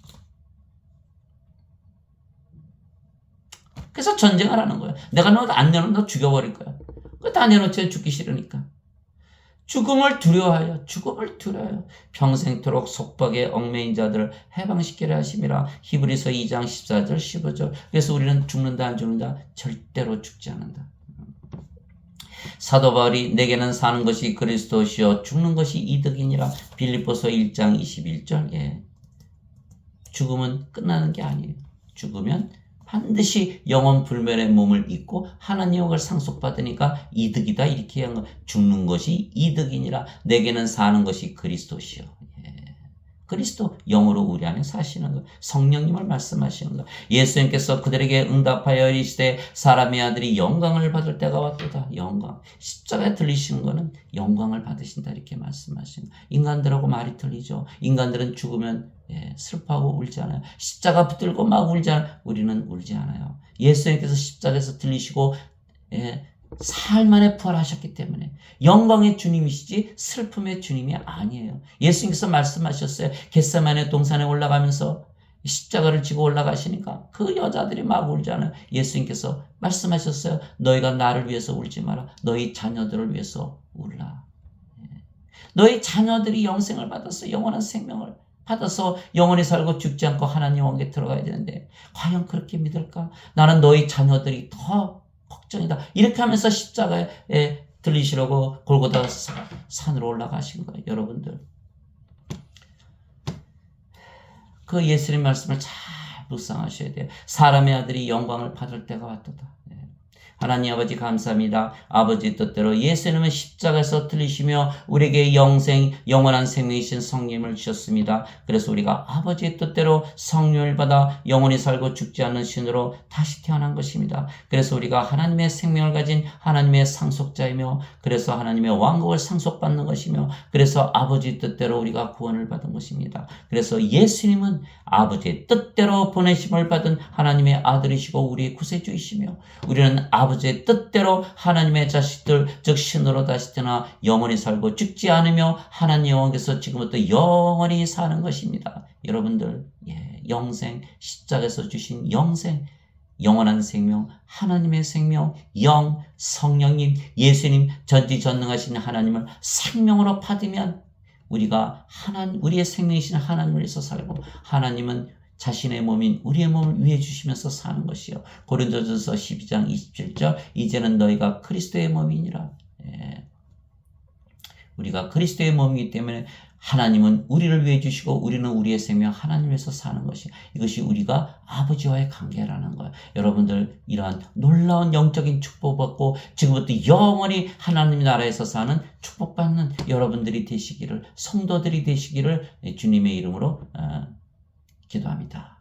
Speaker 1: 그래서 전쟁을 하는 거예요. 내가 너 안 내놓으면 너 죽여버릴 거야. 다 내놓지 죽기 싫으니까. 죽음을 두려워하여 평생토록 속박에 얽매인 자들을 해방시키려 하심이라. 히브리서 2장 14절 15절. 그래서 우리는 죽는다 안 죽는다? 절대로 죽지 않는다. 사도 바울이 내게는 사는 것이 그리스도시요 죽는 것이 이득이니라. 빌립보서 1장 21절. 죽음은 끝나는 게 아니에요. 죽으면 반드시 영원 불멸의 몸을 입고 하나님 영광을 상속받으니까 이득이다 이렇게 한 거. 죽는 것이 이득이니라. 내게는 사는 것이 그리스도시요. 그리스도 영으로 우리 안에 사시는 거. 성령님을 말씀하시는 거. 예수님께서 그들에게 응답하여 이르시되 사람의 아들이 영광을 받을 때가 왔도다. 영광. 십자가에 들리시는 거는 영광을 받으신다 이렇게 말씀하시는 거. 인간들하고 말이 틀리죠. 인간들은 죽으면 슬퍼하고 울지 않아요. 십자가 붙들고 막 울잖아요. 우리는 울지 않아요. 예수님께서 십자가에서 들리시고 사흘 만에 부활하셨기 때문에 영광의 주님이시지 슬픔의 주님이 아니에요. 예수님께서 말씀하셨어요. 겟세마네 동산에 올라가면서 십자가를 지고 올라가시니까 그 여자들이 막 울잖아요. 예수님께서 말씀하셨어요. 너희가 나를 위해서 울지 마라. 너희 자녀들을 위해서 울라. 너희 자녀들이 영생을 받았어. 영원한 생명을 받아서 영원히 살고 죽지 않고 하나님 영광에 들어가야 되는데 과연 그렇게 믿을까? 나는 너희 자녀들이 더 걱정이다. 이렇게 하면서 십자가에 들리시려고 골고다 산으로 올라가신 거예요. 여러분들. 그 예수님 말씀을 잘 묵상하셔야 돼요. 사람의 아들이 영광을 받을 때가 왔도다. 하나님 아버지 감사합니다. 아버지 뜻대로 예수님은 십자가에서 들리시며 우리에게 영원한 생명이신 성령을 주셨습니다. 그래서 우리가 아버지의 뜻대로 성령을 받아 영원히 살고 죽지 않는 신으로 다시 태어난 것입니다. 그래서 우리가 하나님의 생명을 가진 하나님의 상속자이며 그래서 하나님의 왕국을 상속받는 것이며 그래서 아버지 뜻대로 우리가 구원을 받은 것입니다. 그래서 예수님은 아버지의 뜻대로 보내심을 받은 하나님의 아들이시고 우리의 구세주이시며 우리는 아버지의 뜻대로 하나님의 자식들 즉 신으로 다시 태어나 영원히 살고 죽지 않으며 하나님 영원께서 지금부터 영원히 사는 것입니다. 여러분들 영생 십자가에서 주신 영생 영원한 생명 하나님의 생명 영 성령님 예수님 전지전능하신 하나님을 생명으로 받으면 우리가 우리의 생명이신 하나님을 위해서 살고 하나님은 자신의 몸인 우리의 몸을 위해 주시면서 사는 것이요. 고린도전서 12장 27절 이제는 너희가 그리스도의 몸이니라. 우리가 그리스도의 몸이기 때문에 하나님은 우리를 위해 주시고 우리는 우리의 생명 하나님에서 사는 것이 이것이 우리가 아버지와의 관계라는 거예요. 여러분들 이러한 놀라운 영적인 축복받고 지금부터 영원히 하나님 나라에서 사는 축복받는 여러분들이 되시기를 성도들이 되시기를 주님의 이름으로 기도합니다.